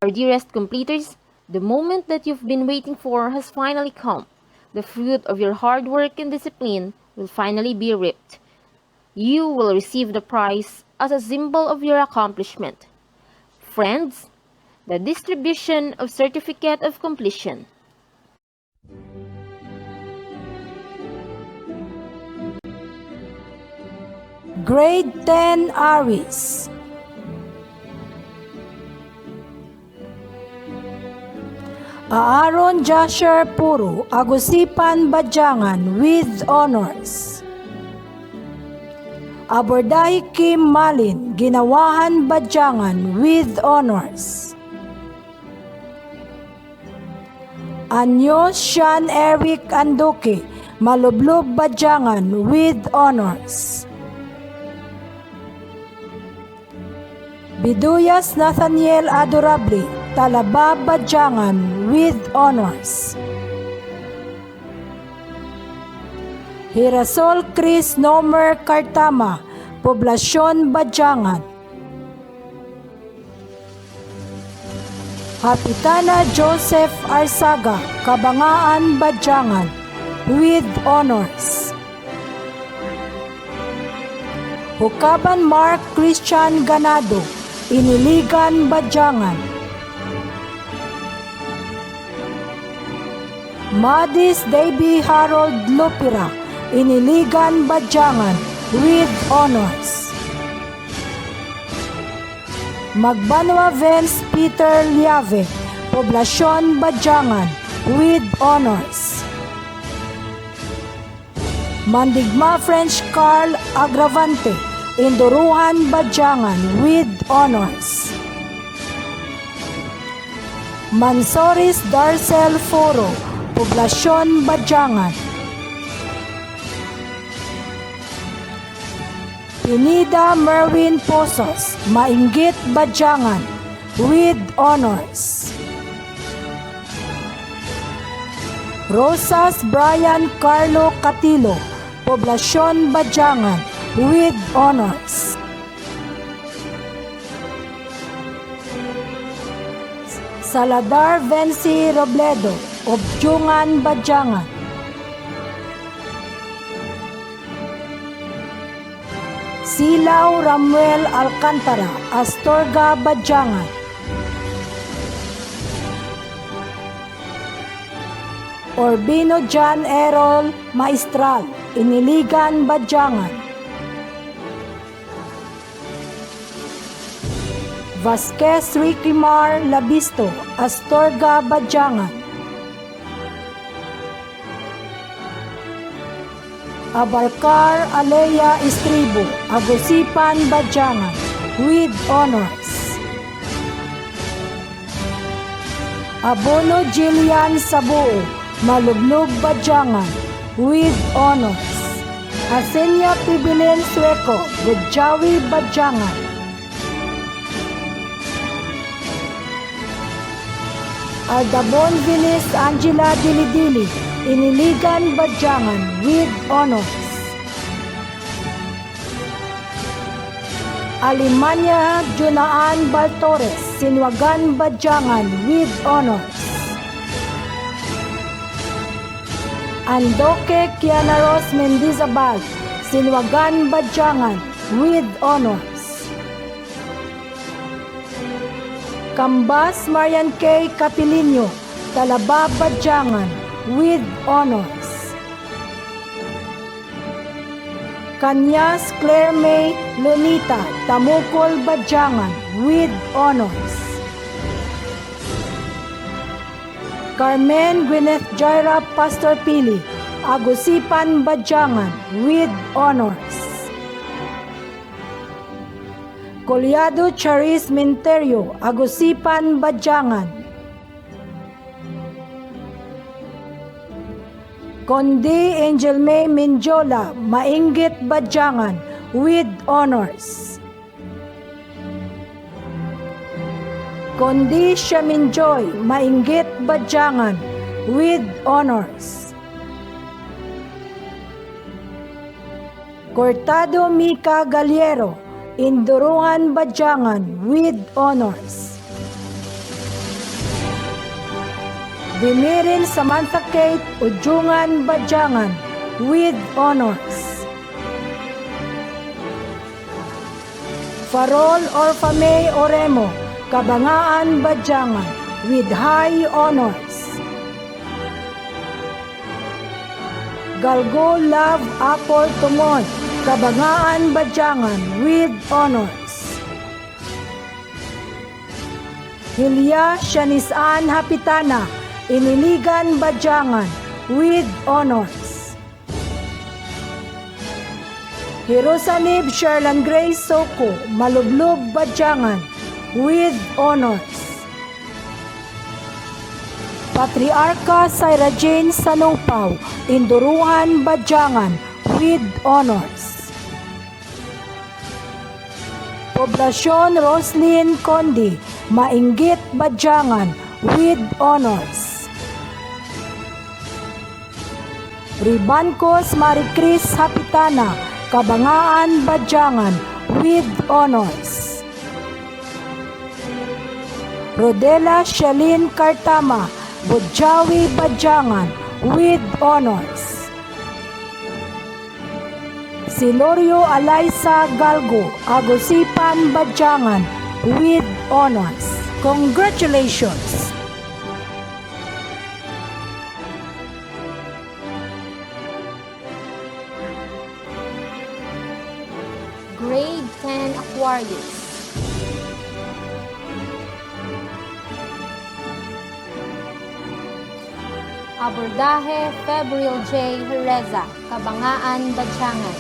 Our dearest completers, the moment that you've been waiting for has finally come. The fruit of your hard work and discipline will finally be reaped. You will receive the prize as a symbol of your accomplishment. Friends, the distribution of Certificate of Completion. Grade 10 Aris. Aaron Jasher Puro, Agusipan Badiangan with honors. Abordahi Kim Malin, Ginawahan Badiangan with honors. Anyos Sean Eric Anduke, Malublob Badiangan with honors. Biduyas Nathaniel Adorable, Talaba Badiangan with honors. Hirasol Chris Nomer Cartama, Poblasyon Badiangan. Kapitana Joseph Arsaga, Kabangaan Badiangan with honors. Hukaban Mark Christian Ganado, Iniligan Badiangan. Madis Davy Harold Lupira, Iniligan Badiangan with honors. Magbanwa Vince Peter Liave, Poblasyon Badiangan with honors. Mandigma French Carl Agravante, Induruhan Badiangan with honors. Mansoris Darcel Foro, Poblasyon Badiangan. Pinida Merwin Pozos, Mainggit Badiangan with honors. Rosas Brian Carlo Catilo, Poblasyon Badiangan with honors. Saladar Venci Robledo, Objungan Badiangan. Silaw Ramuel Alcantara, Astorga Badiangan. Orbino John Errol Maestral, Iniligan Badiangan. Vasquez Ricimar Labisto, Astorga Badiangan. Abarcar Alea Estribo, Agusipan, Badiangan, with honors. Abono Jillian Sabuo, Malubnub, Badiangan, with honors. Asenya Pibilin Sueco, Budjawi, Badiangan. Aldabon Vinis Angela Dilidili, Iniligan, Badiangan, with honors. Alimanya Junaan Baltores, Sinwagan, Badiangan, with honors. Andoke Kianaros Mendizabal, Sinwagan, Badiangan, with honors. Kambas Marian K. Capilino, Talaba, Badiangan, with honors. Kanyas Claire May Lunita, Tamukol, Badiangan, with honors. Carmen Gwyneth Jaira Pastor Pili, Agusipan, Badiangan, with honors. Colyado Charis Minterio, Agusipan, Badiangan. Condi Angel May Minjola, Mainggit, Badiangan, with honors. Condi Shaminjoy, Mainggit, Badiangan, with honors. Cortado Mika Galiero, Induruan, Badiangan, with honors. Dimirin Samantha Kate, Ujungan, Badiangan, with honors. Farol Orfame Oremo, Kabangaan, Badiangan, with high honors. Galgo Love Apple Tumon, Kabangaan, Badiangan, with honors. Hilya Shanisan Hapitana, Iniligan, Badiangan, with honors. Hirosanib Sherlan Grace Soko, Malublub, Badiangan, with honors. Patriarca Syra Jane Sanupaw, Induruhan, Badiangan, with honors. Poblasyon Roslyn Condi, Mainggit, Badiangan, with honors. Ribancos Maricris Hapitana, Kabangaan, Badiangan, with honors. Rodela Shalin Kartama, Budjawi, Badiangan, with honors. Silorio Alaysa Galgo, Agusipan, Badiangan, with honors. Congratulations! Grade 10 Aquarius. Abordaje Febril J. Hereza, Kabangaan, Badiangan.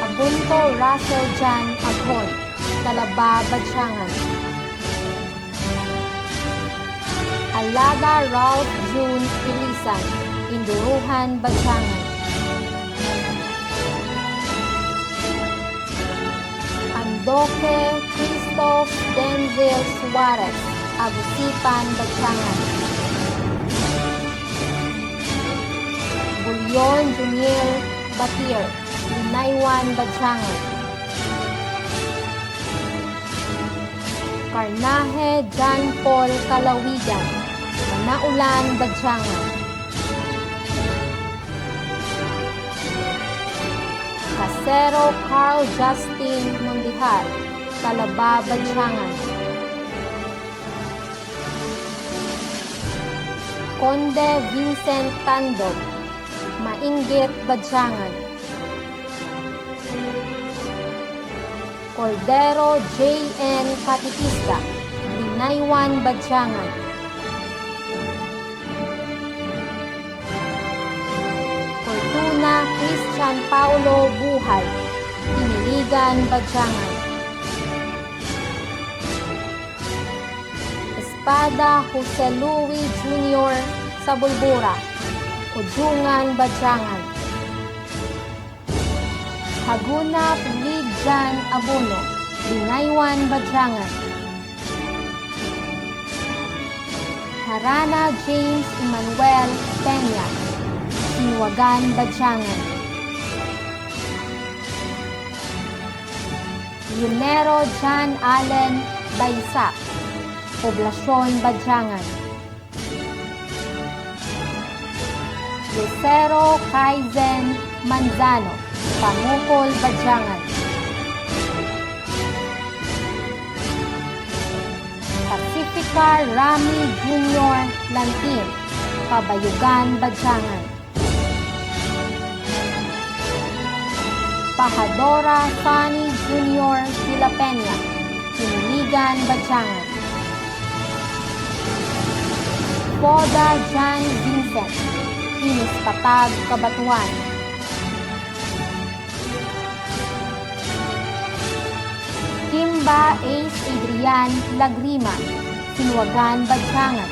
Abunto Russell Jan Aghon, Talaba, Badiangan. Alaga Ralph June Ilisan, Induruhan, Badiangan. Andoke Christoph Denzel Suarez, Agusipan, Badiangan. Bulyon Junior Batir, Linaywan, Badiangan. Carnaje John Paul Kalawigan, Manaulan, Badiangan. Casero Carl Justin Mondihar, Talaba, Badiangan. Conde Vincent Tandog, Mainggit, Badiangan. Cordero J.N. Katitista, Linaywan, Badiangan. Fortuna Christian Paulo Buhay, Iniligan, Badiangan. Espada Jose Louis Jr. Sabulbura, Ujungan, Badiangan. Haguna Pilijan Abuno, Binaywan, Badiangan. Harana James Emmanuel Peña, Sinuwagan, Badiangan. Yunero John Allen Baysak, Poblasyon, Badiangan. Lucero Kaizen Manzano, Pamukol, Badiangan. Pacifica Rami Jr. Lantin, Pabayugan, Badiangan. Pahadora Fanny Jr. Filapena, Iniligan, Badiangan. Poda John Vincent, Inispatag, Cabatuan. Kimba Ace Adrian Lagrima, Sinuwagan, Badiangan.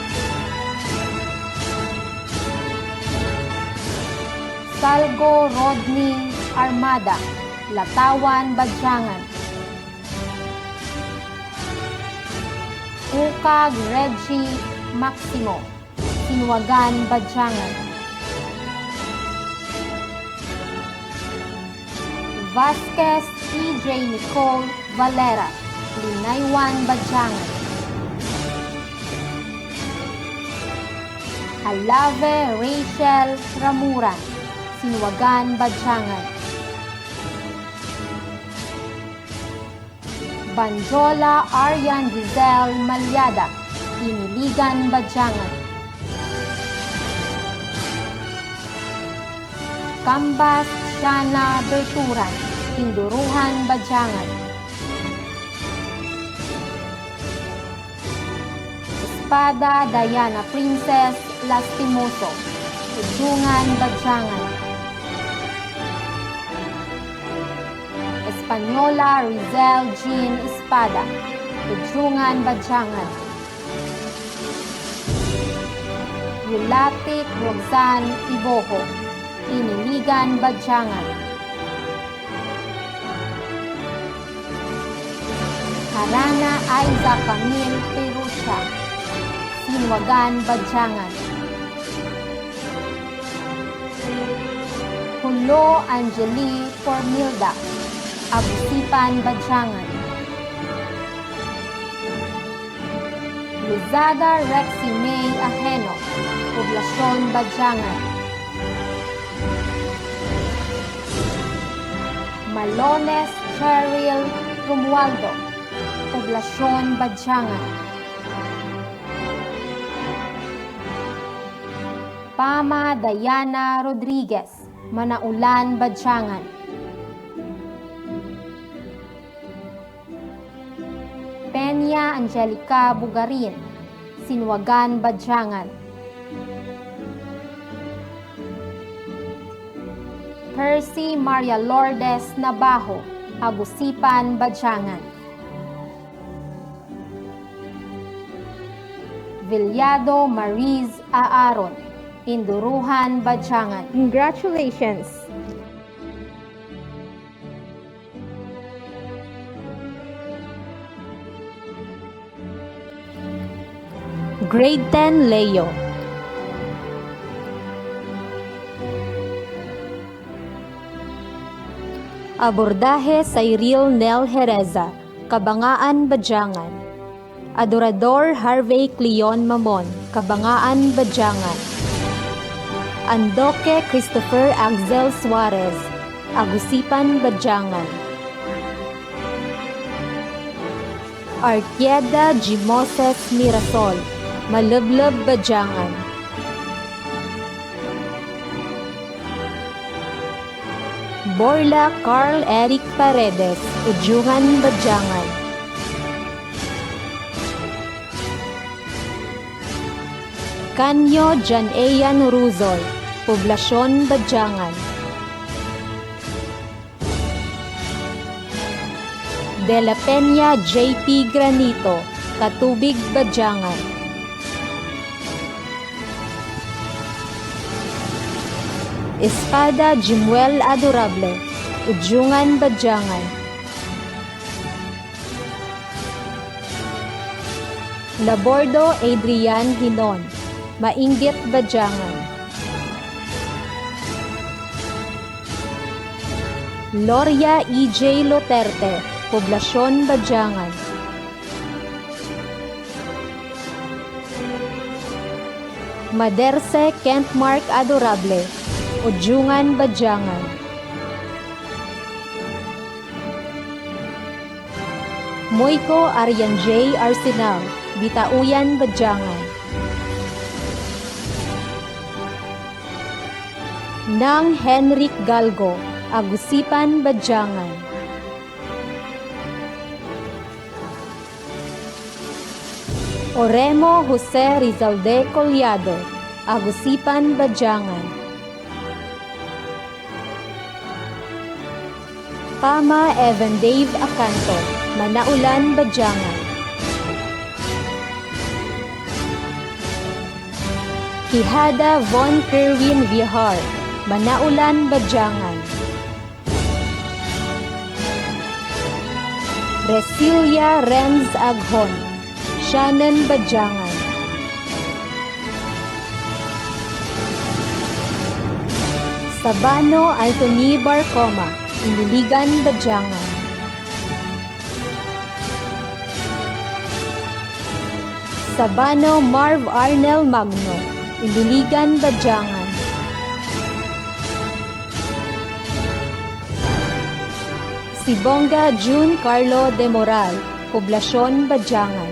Salgo Rodney Armada, Latawan, Badiangan. Ukag Reggie Maximo, Sinuwagan, Badiangan. Vasquez EJ Nicole Valera, Linaywan, Badiangan. Alave Rachel Ramuran, Sinuwagan, Badiangan. Banjola Aryan Giselle Malyada, Iniligan, Badiangan. Cambas Shana Berturan, Tinduruhan, Badiangan. Espada Diana Princess Lastimoso, Ujungan, Badiangan. Española Rizel Jean Espada, Ujungan, Badiangan. Yulatic Roxanne Iboho, Iniligan, Badiangan. Harana Aiza Camille Perusha, Sinuwagan, Badiangan. Hulo Angeli Formilda, Abusipan, Badiangan. Luzada Rexy May Aheno, Poblasyon, Badiangan. Malones Cheryl Romualdo, Poblasyon, Badiangan. Pama Diana Rodriguez, Manaulan, Badiangan. Peña Angelica Bugarin, Sinuwagan, Badiangan. Percy Maria Lourdes Nabajo, Agusipan, Badiangan. Villado Mariz Aaron, Induruhan, Badiangan. Congratulations! Grade 10 Leo. Abordahe sa Cyril Nel Hereza, Cabangaan, Badiangan. Adorador Harvey Cleon Mamon, Cabangaan, Badiangan. Andoque Christopher Axel Suarez, Agusipan, Badiangan. Artieda G. Moses Mirasol, Malublub, Badiangan. Borla Carl Eric Paredes, Ujungan, Badiangan. Canyo Jan Eyan Ruzol, Poblasyon, Badiangan. De La Peña J.P. Granito, Katubig, Badiangan. Espada Jimuel Adorable, Udyungan, Badiangan. Labordo Adrian Hinon, Mainggit, Badiangan. Gloria E.J. Luterte, Poblasyon, Badiangan. Maderse Kent Mark Adorable, Udyungan, Badiangan. Moico Arian J. Arsenal, Bitauyan, Badiangan. Nang Henrik Galgo, Agusipan, Badiangan. Oremo Jose Rizalde Collado, Agusipan, Badiangan. Pama Evan Dave Acanto, Manaulan, Badiangan. Quijada Von Kerwin Vihar, Manaulan, Badiangan. Resilia Renz Aghon, Shannon, Badiangan. Sabano Anthony Barcoma, Iniligan, Badiangan. Sabano Marv Arnel Magno, Iniligan, Badiangan. Sibonga June Carlo de Moral, Poblasyon, Badiangan.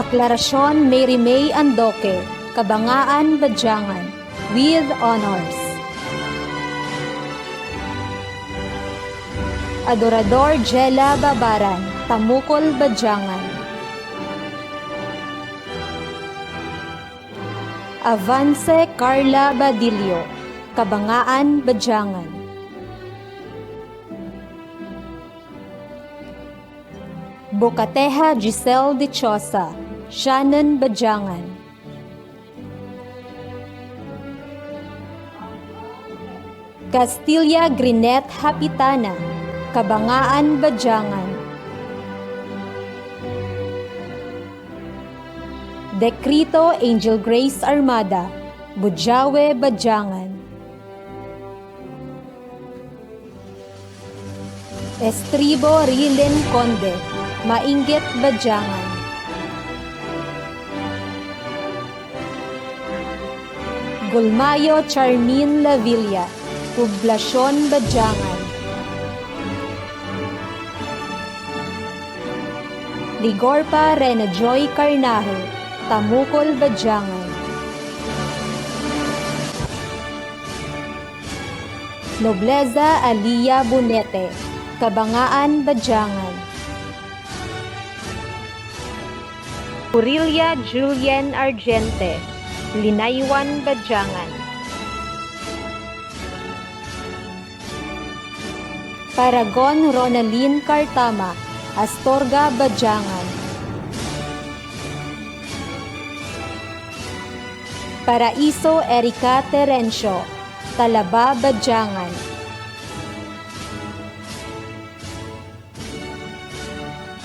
Aklarasyon Mary May Andoque, Kabangaan, Badiangan, with honors. Adorador Jela Babaran, Tamukol, Badiangan. Avance Carla Badillo, Kabangaan, Badiangan. Bocateja Giselle Dichosa, Shannon, Badiangan. Castilla Grinet Hapitana, Kabangaan, Badiangan. Dekrito Angel Grace Armada, Bujawe, Badiangan. Estribo Rilin Conde, Mainggit, Badiangan. Gulmayo Charmin Lavilla, Poblasyon, Badiangan. Ligorpa Rena Joy Carnahe, Tamukol, Badiangan. Nobleza Alia Bunete, Kabangaan, Badiangan. Aurelia Julien Argente, Linaywan, Badiangan. Paragon Ronaline Cartama, Astorga, Badiangan. Paraiso Erika Terencio, Talaba, Badiangan.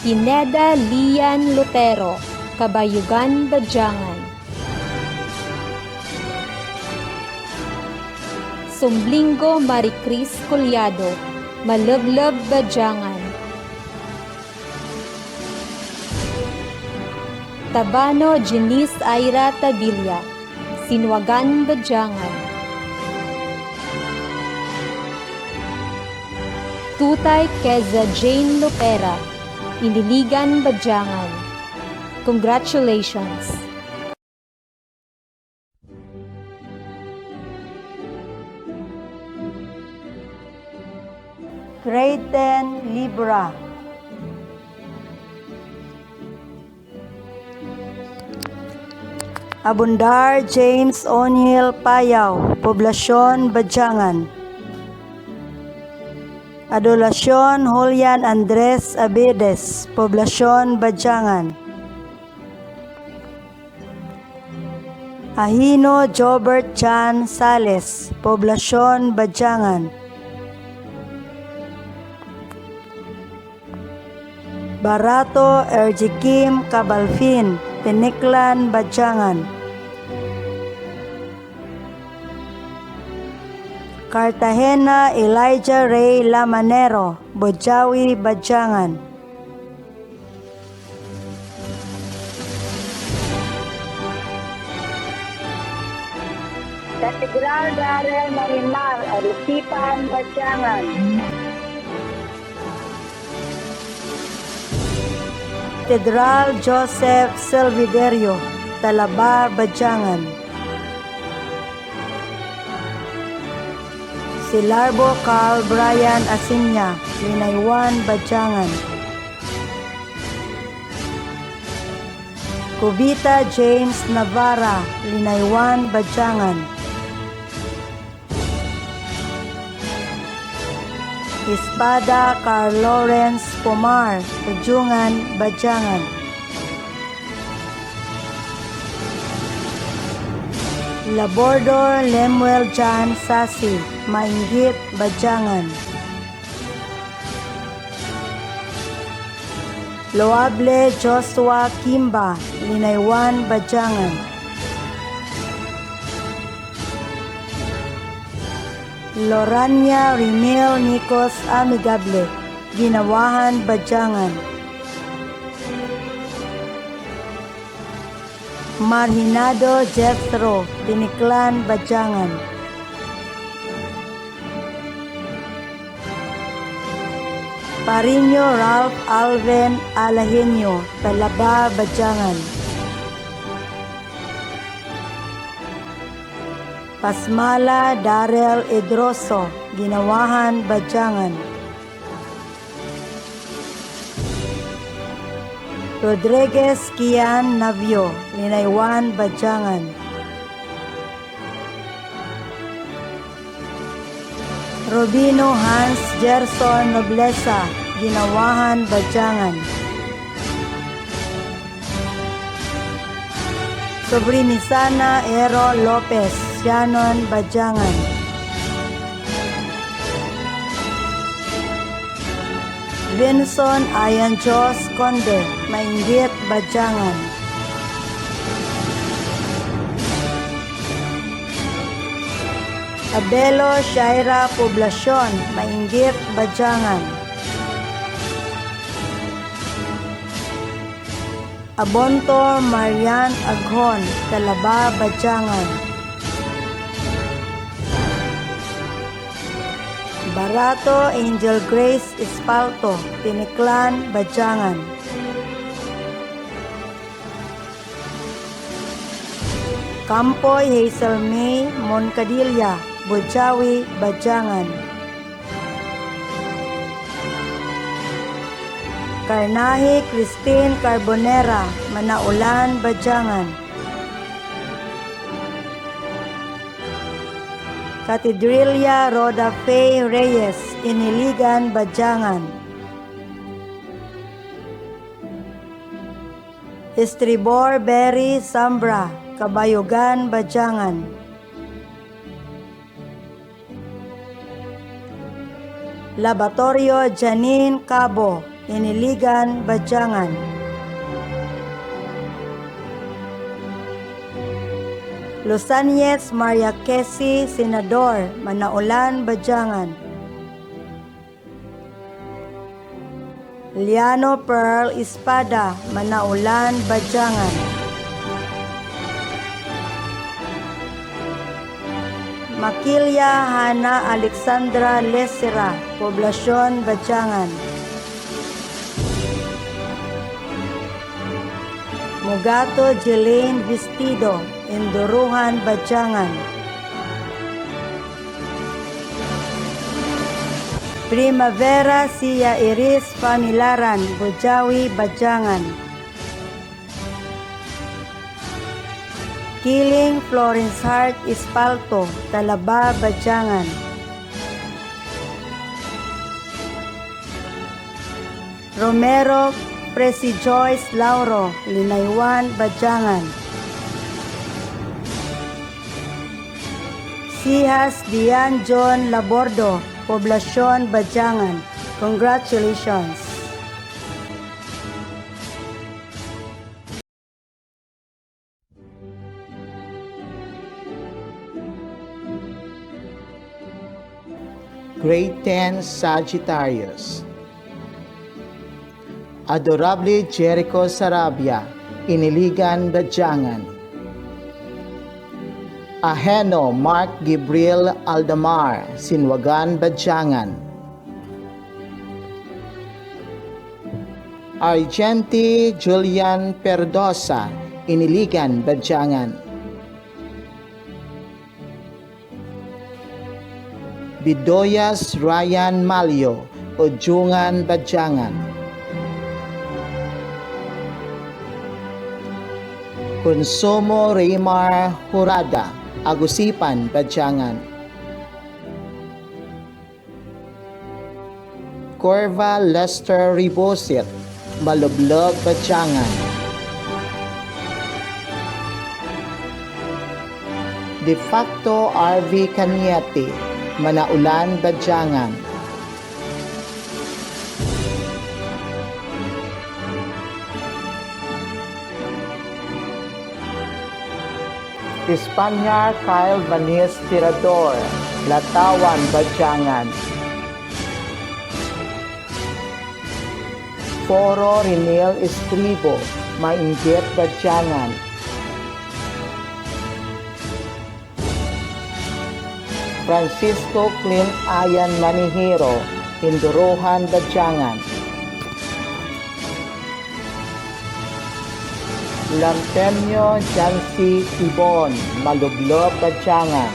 Pineda Lian Lutero, Kabayugan, Badiangan. Sumblingo Maricris Collado, Malublob, Badiangan. Tabano Janice Aira Tabilia, Sinwagan, Badiangan. Tutay Keza Jane Lopera, Iniligan, Badiangan. Congratulations! Grade 10, Libra. Abundar James O'Neill Payaw, Poblasyon Badiangan. Adolasyon Julian Andres Abedes, Poblasyon Badiangan. Ahino Jobert Chan Sales, Poblasyon Badiangan. Barato Erjikim Cabalfin, Tiniklan, Badiangan. Cartagena Elijah Ray Lamanero, Bojawi, Badiangan. Cathedral Darel Marimar, Arusipan, Badiangan. Cathedral Joseph Silviderio, Talaba, Badiangan. Silarbo Carl Brian Asinya, Linaywan, Badiangan. Cubita James Navarra, Linaywan, Badiangan. Espada Carl Lawrence Pomar, Pujungan, Badiangan. Labordor Lemuel John Sasi, Mainggit, Badiangan. Loable Joshua Kimba, Linaywan, Badiangan. Lorania Rimil Nikos Amigable, Ginawahan, Badiangan. Marhinado Jethro, Tiniklan, Badiangan. Pariño Ralph Alven Alahenio, Talaba, Badiangan. Pasmala Darel Edroso, Ginawahan, Badiangan. Rodriguez Kian Navio, Linaywan, Badiangan. Robino Hans Gerson Noblesa, Ginawahan, Badiangan. Sobrinisana Ero Lopez, Shannon, Badiangan. Vinson Ayan Jos Conde, Mainggit, Badiangan. Abelo Shaira Poblasyon, Mainggit, Badiangan. Abonto Marian Aghon, Talaba, Badiangan. Barato Angel Grace Espalto, Tiniklan, Badiangan. Campoy Hazel May Moncadilla, Bojawi, Badiangan. Carnahi Christine Carbonera, Manaulan, Badiangan. Cathedrilia Roda Fay Reyes, Iniligan, Badiangan. Estribor Berry Sambra, Kabayugan, Badiangan. Laboratorio Janine Cabo, Iniligan, Badiangan. Los Angeles Maria Kesi Senador, Manaulan, Badiangan. Liano Pearl Espada, Manaulan, Badiangan. Makilia Hana Alexandra Lesera, Poblasyon, Badiangan. Mugato Jelaine Vestido, Induruhan, Badiangan. Primavera Sia Iris Pamilaran, Bojawi, Badiangan. Kiling Florence Hart Espalto, Talaba, Badiangan. Romero Presi Joyce Lauro, Linaywan, Badiangan. Sihas Dian John Labordo, Poblacion, Badiangan. Congratulations! Grade 10 Sagittarius. Adorable Jericho Sarabia, Iniligan, Badiangan. Aheno Mark Gabriel Aldamar, Sinwagan, Badiangan. Argenti Julian Perdosa, Iniligan, Badiangan. Bidoyas Ryan Malio, Ujungan, Badiangan. Consumo Raymar Hurada, Agusipan, Badiangan. Corva Lester Ribosit, Malublob, Badiangan. De facto RV Caniete, Manaulan, Badiangan. Espanyar Kyle Vanis Tirador, Latawan, Badiangan. Foro Rinel Estribo, Mainggit, Badiangan. Francisco Clint Ayan Manihiro, Hinduruhan, Badiangan. Lamtemyo Jansi Ibon, Malublob, Badiangan.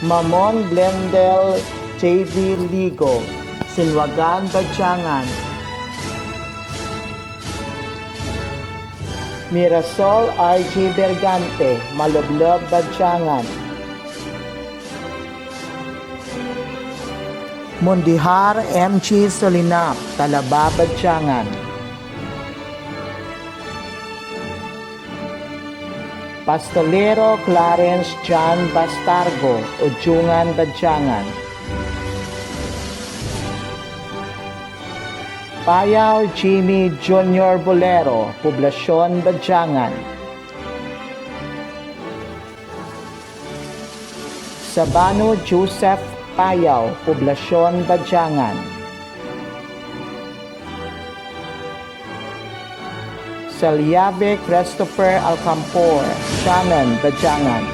Mamon Glendale J.V. Ligo, Sinwagan, Badiangan. Mirasol R.G. Bergante, Malublob, Badiangan. Mundihar M.G. Solinap, Talaba, Badiangan. Pastolero Clarence John Bastargo, Ujungan, Badiangan. Payaw Jimmy Jr. Bolero, Poblacion, Badiangan. Sabano Joseph Payaw, Poblacion, Badiangan. Salyabe Christopher Alcampor, Shannon, Badiangan.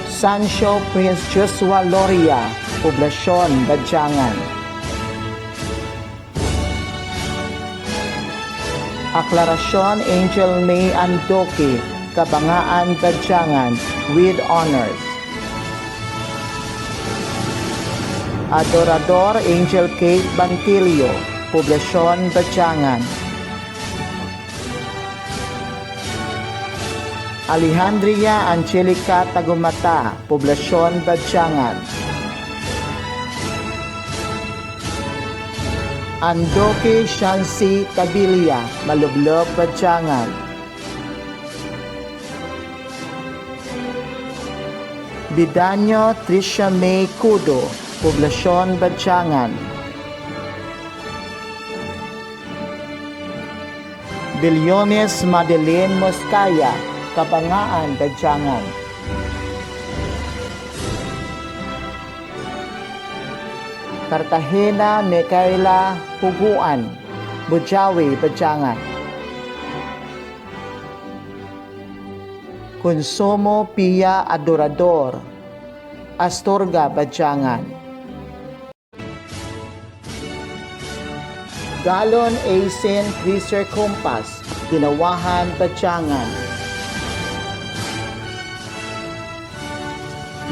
Sancho Prince Joshua Loria, Poblacion, Badiangan. Aclaracion Angel May Andoki, Kabangaan, Badiangan, with honors. Adorador Angel Kate Bantilio, Poblacion, Badiangan. Alejandria Angelica Tagumata, Poblacion, Badiangan. Andoki Shansi Tabilia, Malublob, Badiangan. Bidanyo Tricia May Kudo, Poblacion, Badiangan. Bilyones Madeleine Moscaya, Kabangaan, Badiangan. Cartagena Micaela Huguan, Bujawi, Badiangan. Consumo Pia Adorador, Astorga, Badiangan. Galon Asen Cruiser Compass, Ginawahan, Badiangan.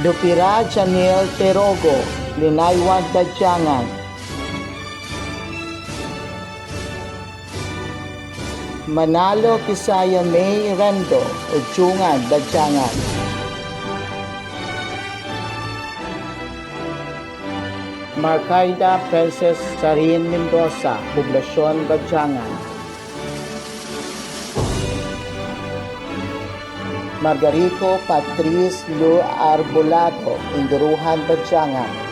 Lupira Janil Terogo, Linaywan, Badiangan. Manalo Kisaya May Rendo, Ujungan, Badyangan. Marcaida Princess Sarin Mendoza, Poblasyon, Badyangan. Margarito Patrice Lu Arbolado, Induruhan, Badyangan.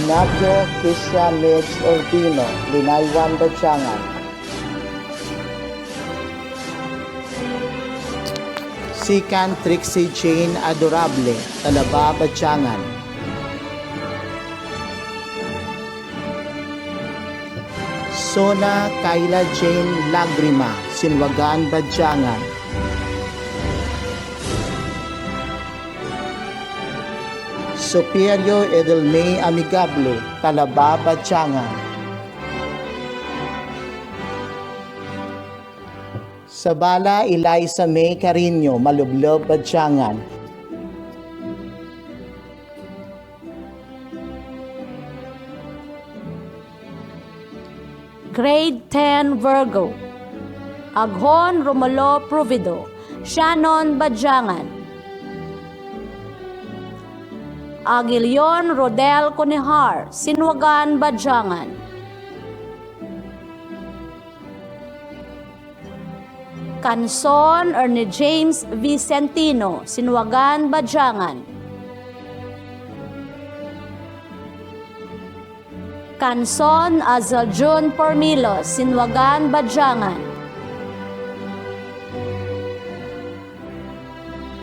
Nabio Kisha Midge Ordino, Linaywan, Badyangan. Sikan Trixie Jane Adorable, Talaba, Badyangan. Sona Kayla Jane Lagrima, Sinwagan, Badyangan. Superior Edelmay Amigable, Talaba, Badyangan. Sabala Eliza May Carino, Malublob, Badyangan. Grade 10 Virgo. Aghon Romulo Provido, Shannon, Badyangan. Aguilion Rodel Conihar, Sinwagan, Badyangan. Canson Ernie James Vicentino, Sinwagan, Badyangan. Canson Azaljun Pormilo, Sinwagan, Badyangan.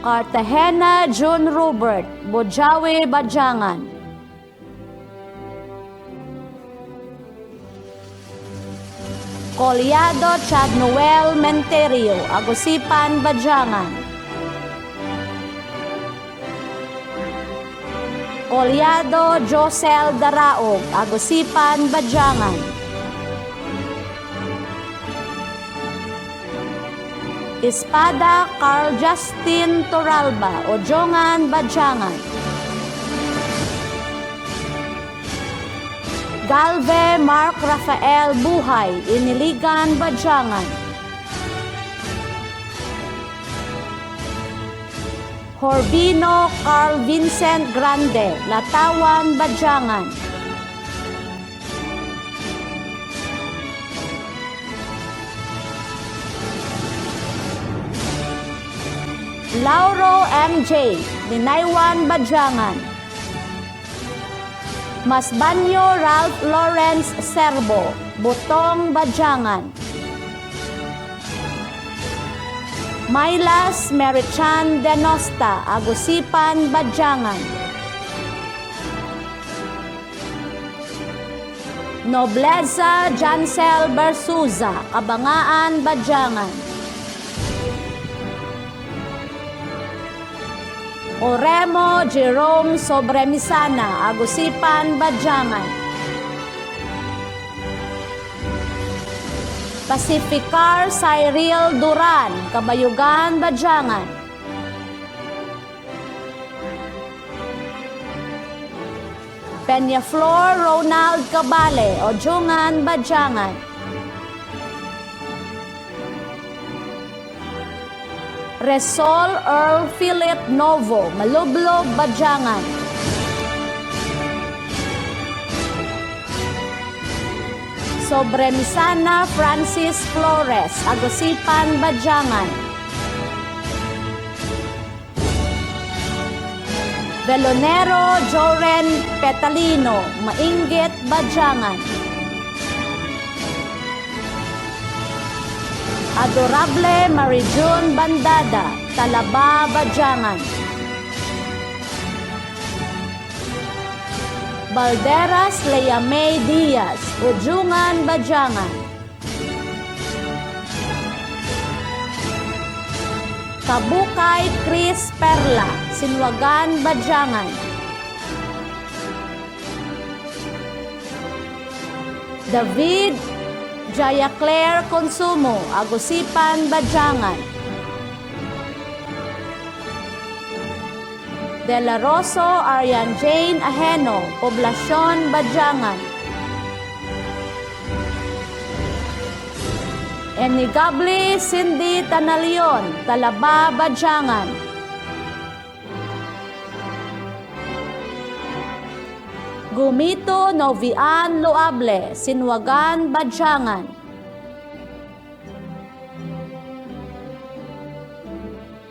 Cartagena June Robert, Bojawe, Badyangan. Colyado Chad Noel Menterio, Agusipan, Badyangan. Colyado Josel Daraog, Agusipan, Badyangan. Espada Carl Justin Toralba, Ojongan, Badyangan. Galve Mark Rafael Buhay, Iniligan, Badyangan. Horbino Carl Vincent Grande, Latawan, Badyangan. Lauro MJ, Linaywan, Badyangan. Masbanyo Ralph Lawrence Serbo, Butong, Badyangan. Mylas Merichan Denosta, Agusipan, Badyangan. Nobleza Jansel Bersuza, Kabangaan, Badyangan. Oremo Jerome Sobremisana, Agusipan, Badyangan. Pacificar Cyril Duran, Kabayugan, Badyangan. Peñaflor Ronald Cabale, Ojungan, Badyangan. Resol Earl Philip Novo, Malublob, Badyangan. Sobremisana Francis Flores, Agusipan, Badyangan. Velonero Joren Petalino, Mainggit, Badyangan. Adorable Marijun Bandada, Talaba, Badyangan. Balderas Lea May Diaz, Ujungan, Badyangan. Kabukay Chris Perla, Sinwagan, Badyangan. David Jaya Claire Consumo, Agusipan, Badyangan. De La Roso Arian Jane Aheno, Poblasyon, Badyangan. Enigabli Cindy Tanalion, Talaba, Badiangan. Gumito Novian Loable, Sinwagan, Badiangan.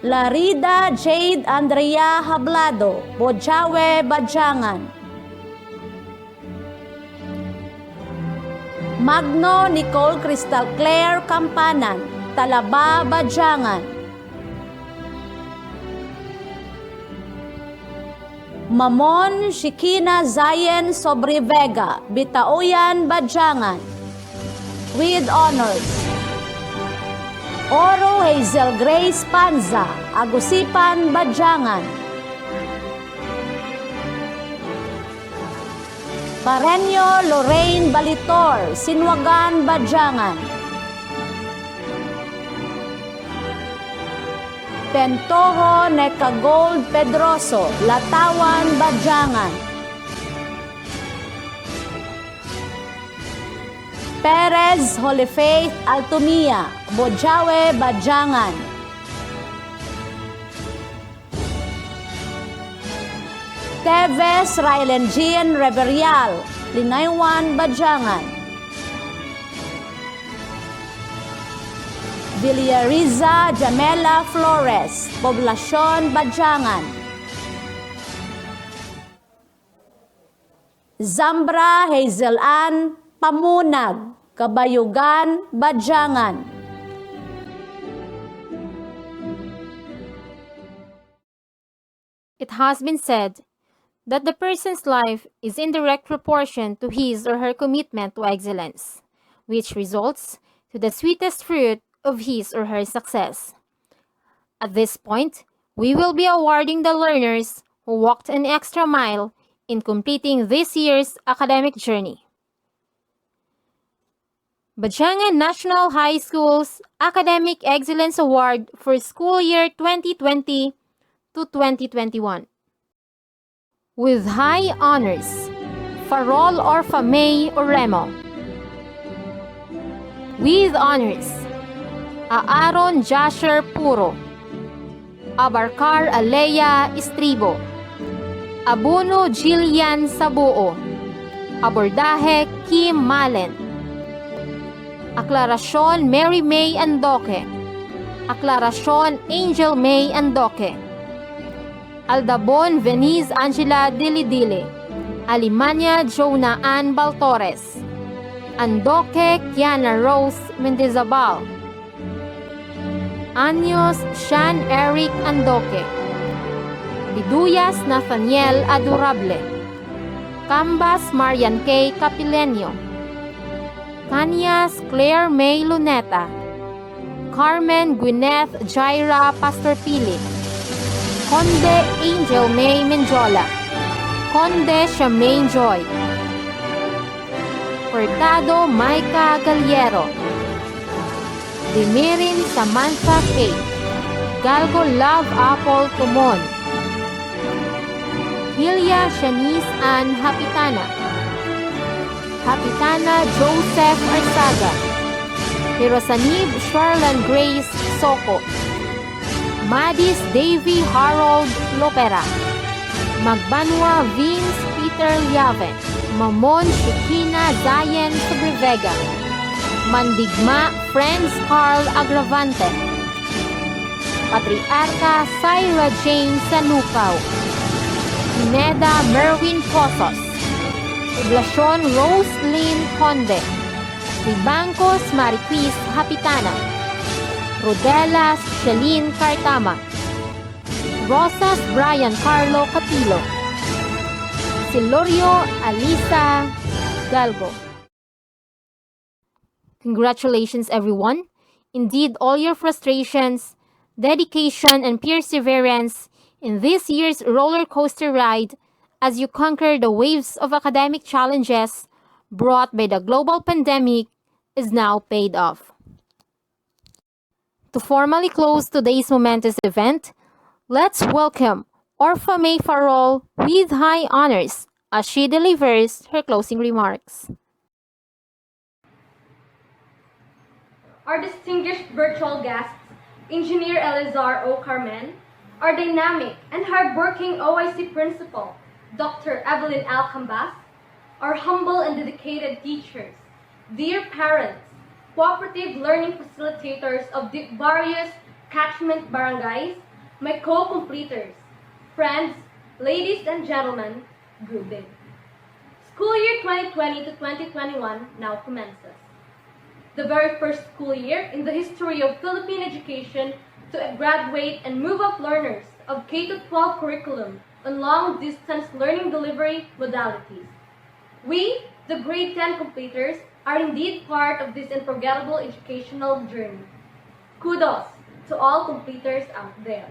Larida Jade Andrea Hablado, Bojawe, Badiangan. Magno Nicole Crystal Claire Campanan, Talaba, Badiangan. Mamon Shikina Zayen Sobrevega, Bitaoyan, Badiangan. With honors. Oro Hazel Grace Panza, Agusipan, Badiangan. Pareño Lorraine Balitor, Sinwagan, Badiangan. Pentoho Neka Gold Pedroso, Latawan, Badiangan. Perez Holy Faith Altumia, Bojawe, Badiangan. Teves Rylen Jean Reverial, Linaywan, Badiangan. Villariza Jamela Flores, Poblacion, Badiangan. Zambra Hazel Ann Pamunag, Kabayugan, Badiangan. It has been said that the person's life is in direct proportion to his or her commitment to excellence, which results to the sweetest fruit of his or her success. At this point, we will be awarding the learners who walked an extra mile in completing this year's academic journey. Badiangan National High School's Academic Excellence Award for school year 2020 to 2021. With high honors, Farol Orfa May Oremo. With honors, Aaron Jasher Puro, Abarkar Aleya Istribo, Abuno Jillian Sabuo, Abordaje Kim Malen, Aklarasyon Mary May Andoque, Aklarasyon Angel May Andoque, Aldabon Venice Angela Dilidili, Alimania Jonah Ann Baltores, Andoque Kiana Rose Mendizabal, Anyos Sean Eric Andoque, Biduyas Nathaniel Adorable, Cambas Marian K. Capilenio, Kanyas Claire May Luneta, Carmen Gwyneth Jaira Pastorpili, Conde Angel May Menjola, Conde Shamaine Joy, Hurtado Maika Galiero, Dimirin Samantha K, Galgo Love Apple Tumon, Hilya Shanice Ann Hapitana, Hapitana Joseph Arsaga, Hirosanib Sharlan Grace Soko, Madis Davy Harold Lopera, Magbanwa Vince Peter Liaven, Mamon Shikina Zayen Sobrevega, Mandigma Friends Carl Agravante, Patriarca Syra Jane Sanukaw, Pineda Merwin Pozos, Poblacion Rose Lynn Conde, Ribancos Mariquis Hapitana, Rodelas Shalene Cartama, Rosas Brian Carlo Catilo, Silorio Alisa Galgo. Congratulations, everyone. Indeed, all your frustrations, dedication, and perseverance in this year's roller coaster ride as you conquer the waves of academic challenges brought by the global pandemic is now paid off. To formally close today's momentous event, let's welcome Orfa May Farol with high honors as she delivers her closing remarks. our distinguished virtual guests, Engineer Elizar O. Carmen, our dynamic and hardworking OIC Principal, Dr. Evelyn L. Cambas, our humble and dedicated teachers, dear parents, cooperative learning facilitators of the various catchment barangays, my co-completers, friends, ladies and gentlemen, good day. School year 2020 to 2021 now commences. The very first school year in the history of Philippine education to graduate and move up learners of K-12 curriculum on long-distance learning delivery modalities. We, the grade 10 completers, are indeed part of this unforgettable educational journey. Kudos to all completers out there.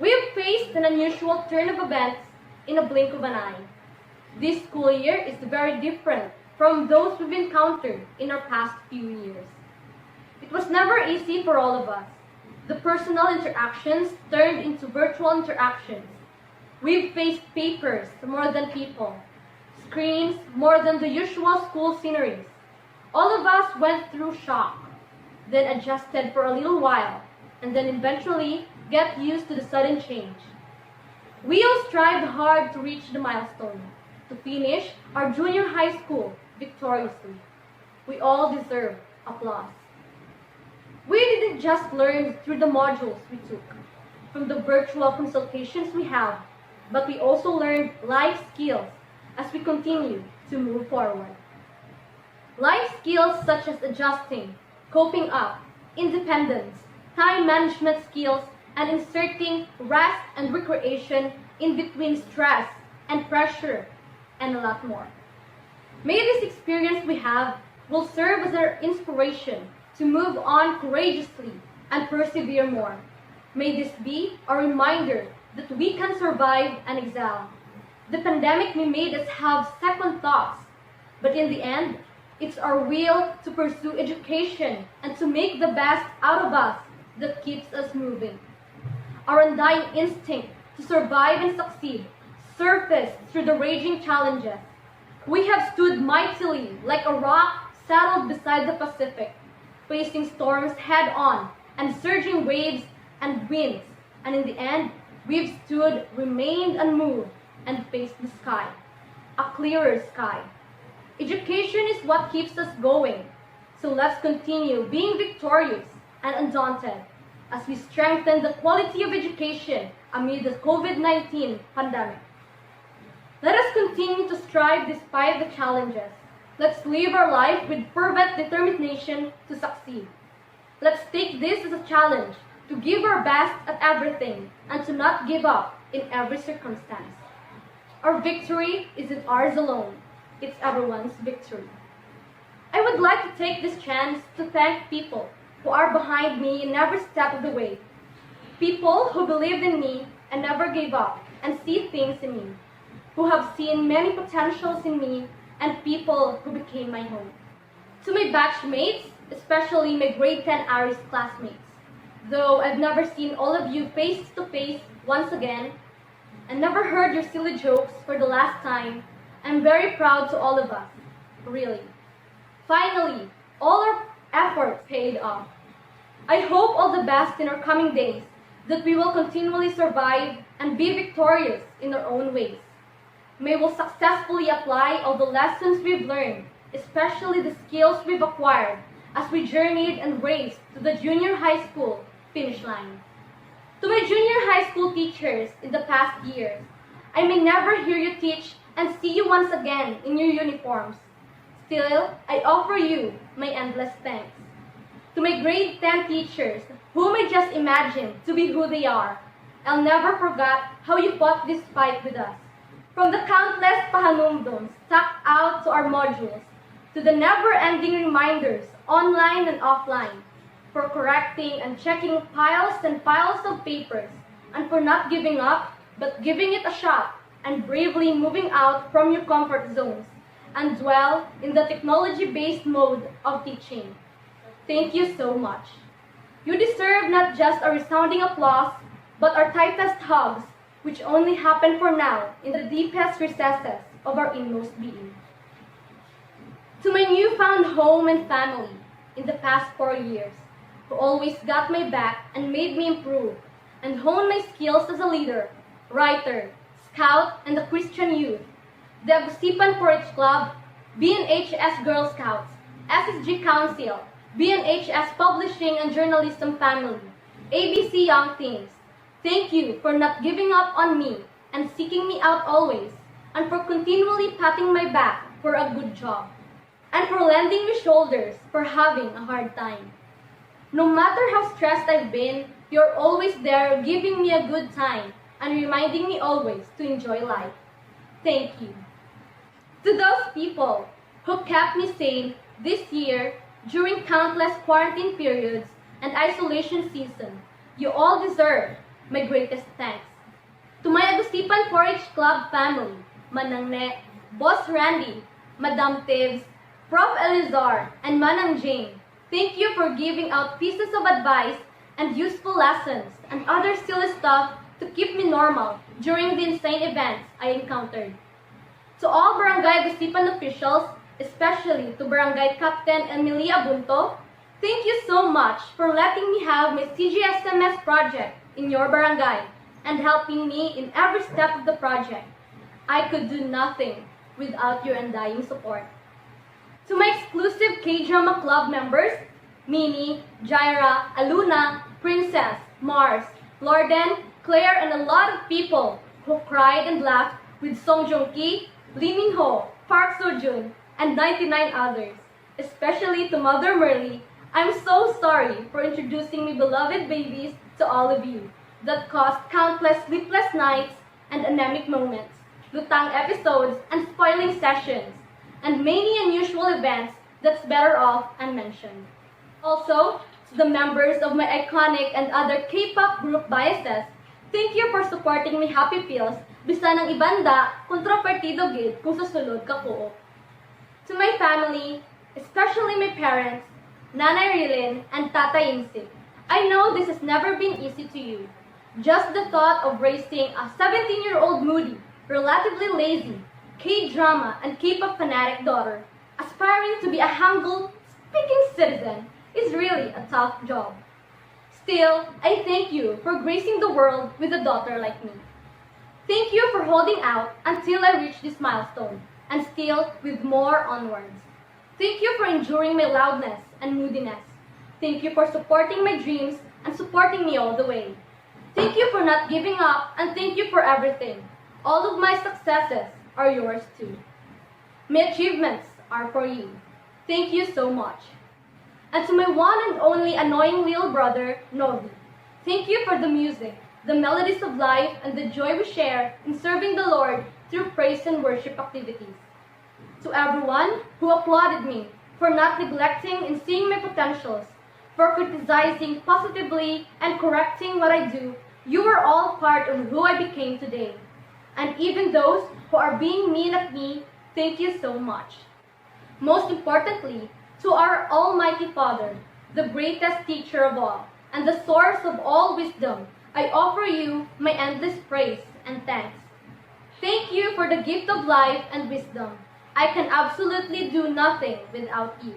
We have faced an unusual turn of events in a blink of an eye. This school year is very different from those we've encountered in our past few years. It was never easy for all of us. The personal interactions turned into virtual interactions. We've faced papers more than people, screens more than the usual school sceneries. All of us went through shock, then adjusted for a little while, and then eventually get used to the sudden change. We all strived hard to reach the milestone, to finish our junior high school victoriously. We all deserve applause. We didn't just learn through the modules we took, from the virtual consultations we have, but we also learned life skills as we continue to move forward. Life skills such as adjusting, coping up, independence, time management skills, and inserting rest and recreation in between stress and pressure, and a lot more. May this experience we have will serve as our inspiration to move on courageously and persevere more. May this be a reminder that we can survive and excel. The pandemic may made us have second thoughts, but in the end, it's our will to pursue education and to make the best out of us that keeps us moving. Our undying instinct to survive and succeed surfaced through the raging challenges. We have stood mightily like a rock settled beside the Pacific, facing storms head-on and surging waves and winds, and in the end, we've stood, remained unmoved, and faced the sky, a clearer sky. Education is what keeps us going, so let's continue being victorious and undaunted as we strengthen the quality of education amid the COVID-19 pandemic. Let us continue to strive despite the challenges. Let's live our life with fervent determination to succeed. Let's take this as a challenge to give our best at everything and to not give up in every circumstance. Our victory isn't ours alone. It's everyone's victory. I would like to take this chance to thank people who are behind me in every step of the way. People who believed in me and never gave up and see things in me, who have seen many potentials in me, and people who became my home. To my batchmates, especially my grade 10 Aris classmates, though I've never seen all of you face to face once again, and never heard your silly jokes for the last time, I'm very proud to all of us, really. Finally, all our effort paid off. I hope all the best in our coming days, that we will continually survive and be victorious in our own ways. May we successfully apply all the lessons we've learned, especially the skills we've acquired as we journeyed and raced to the junior high school finish line. To my junior high school teachers in the past years, I may never hear you teach and see you once again in your uniforms. Still, I offer you my endless thanks. To my grade 10 teachers, whom I just imagined to be who they are, I'll never forget how you fought this fight with us. From the countless pahanumdums stuck out to our modules, to the never-ending reminders, online and offline, for correcting and checking piles and piles of papers, and for not giving up, but giving it a shot, and bravely moving out from your comfort zones, and dwell in the technology-based mode of teaching. Thank you so much. You deserve not just a resounding applause, but our tightest hugs, which only happen for now in the deepest recesses of our inmost being. To my newfound home and family, in the past 4 years, who always got my back and made me improve and hone my skills as a leader, writer, scout, and a Christian youth. The Agustipan Porridge Club, BNHS Girl Scouts, SSG Council, BNHS Publishing and Journalism Family, ABC Young Teens. Thank you for not giving up on me and seeking me out always, and for continually patting my back for a good job, and for lending me shoulders for having a hard time. No matter how stressed I've been, you're always there giving me a good time and reminding me always to enjoy life. Thank you. To those people who kept me sane this year during countless quarantine periods and isolation season, you all deserve my greatest thanks. To my Agustipan Porridge Club family, Manang Ne, Boss Randy, Madam Tibbs, Prof. Elizar, and Manang Jane, thank you for giving out pieces of advice and useful lessons and other silly stuff to keep me normal during the insane events I encountered. To all Barangay Agustipan officials, especially to Barangay Captain Emilia Bunto, thank you so much for letting me have my CGSMS project in your barangay and helping me in every step of the project. I could do nothing without your undying support. To my exclusive K-Drama Club members, Minnie, Jaira, Aluna, Princess, Mars, Lorden, Claire, and a lot of people who cried and laughed with Song Joong Ki, Lee Min Ho, Park Seo Joon, and 99 others. Especially to Mother Merly, I'm so sorry for introducing my beloved babies to all of you that caused countless sleepless nights and anemic moments, lutang episodes and spoiling sessions, and many unusual events that's better off unmentioned. Also, to the members of my iconic and other K-pop group biases, thank you for supporting me happy feels bisan ng ibanda kontra partido gid kung susunod ka ko. To my family, especially my parents, Nanay Rilin and Tata Insik, I know this has never been easy to you. Just the thought of raising a 17-year-old moody, relatively lazy, K-drama and K-pop fanatic daughter, aspiring to be a Hangul-speaking citizen, is really a tough job. Still, I thank you for gracing the world with a daughter like me. Thank you for holding out until I reach this milestone, and still with more onwards. Thank you for enduring my loudness and moodiness. Thank you for supporting my dreams and supporting me all the way. Thank you for not giving up, and thank you for everything. All of my successes are yours too. My achievements are for you. Thank you so much. And to my one and only annoying little brother, Novi, thank you for the music, the melodies of life, and the joy we share in serving the Lord through praise and worship activities. To everyone who applauded me for not neglecting and seeing my potentials, for criticizing positively and correcting what I do, you are all part of who I became today. And even those who are being mean at me, thank you so much. Most importantly, to our Almighty Father, the greatest teacher of all, and the source of all wisdom, I offer you my endless praise and thanks. Thank you for the gift of life and wisdom. I can absolutely do nothing without you.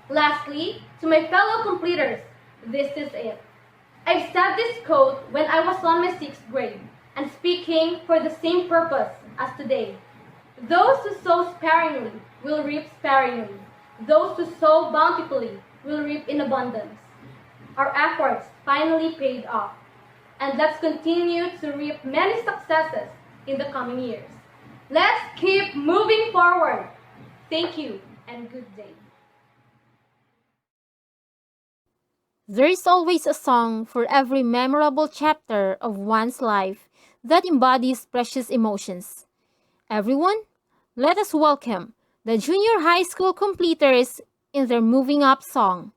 Lastly, to my fellow completers, this is it. I said this quote when I was on my 6th grade, and speaking for the same purpose as today. Those who sow sparingly will reap sparingly. Those who sow bountifully will reap in abundance. Our efforts finally paid off, and let's continue to reap many successes in the coming years. Let's keep moving forward. Thank you and good day. There is always a song for every memorable chapter of one's life that embodies precious emotions. Everyone, let us welcome the junior high school completers in their Moving Up song.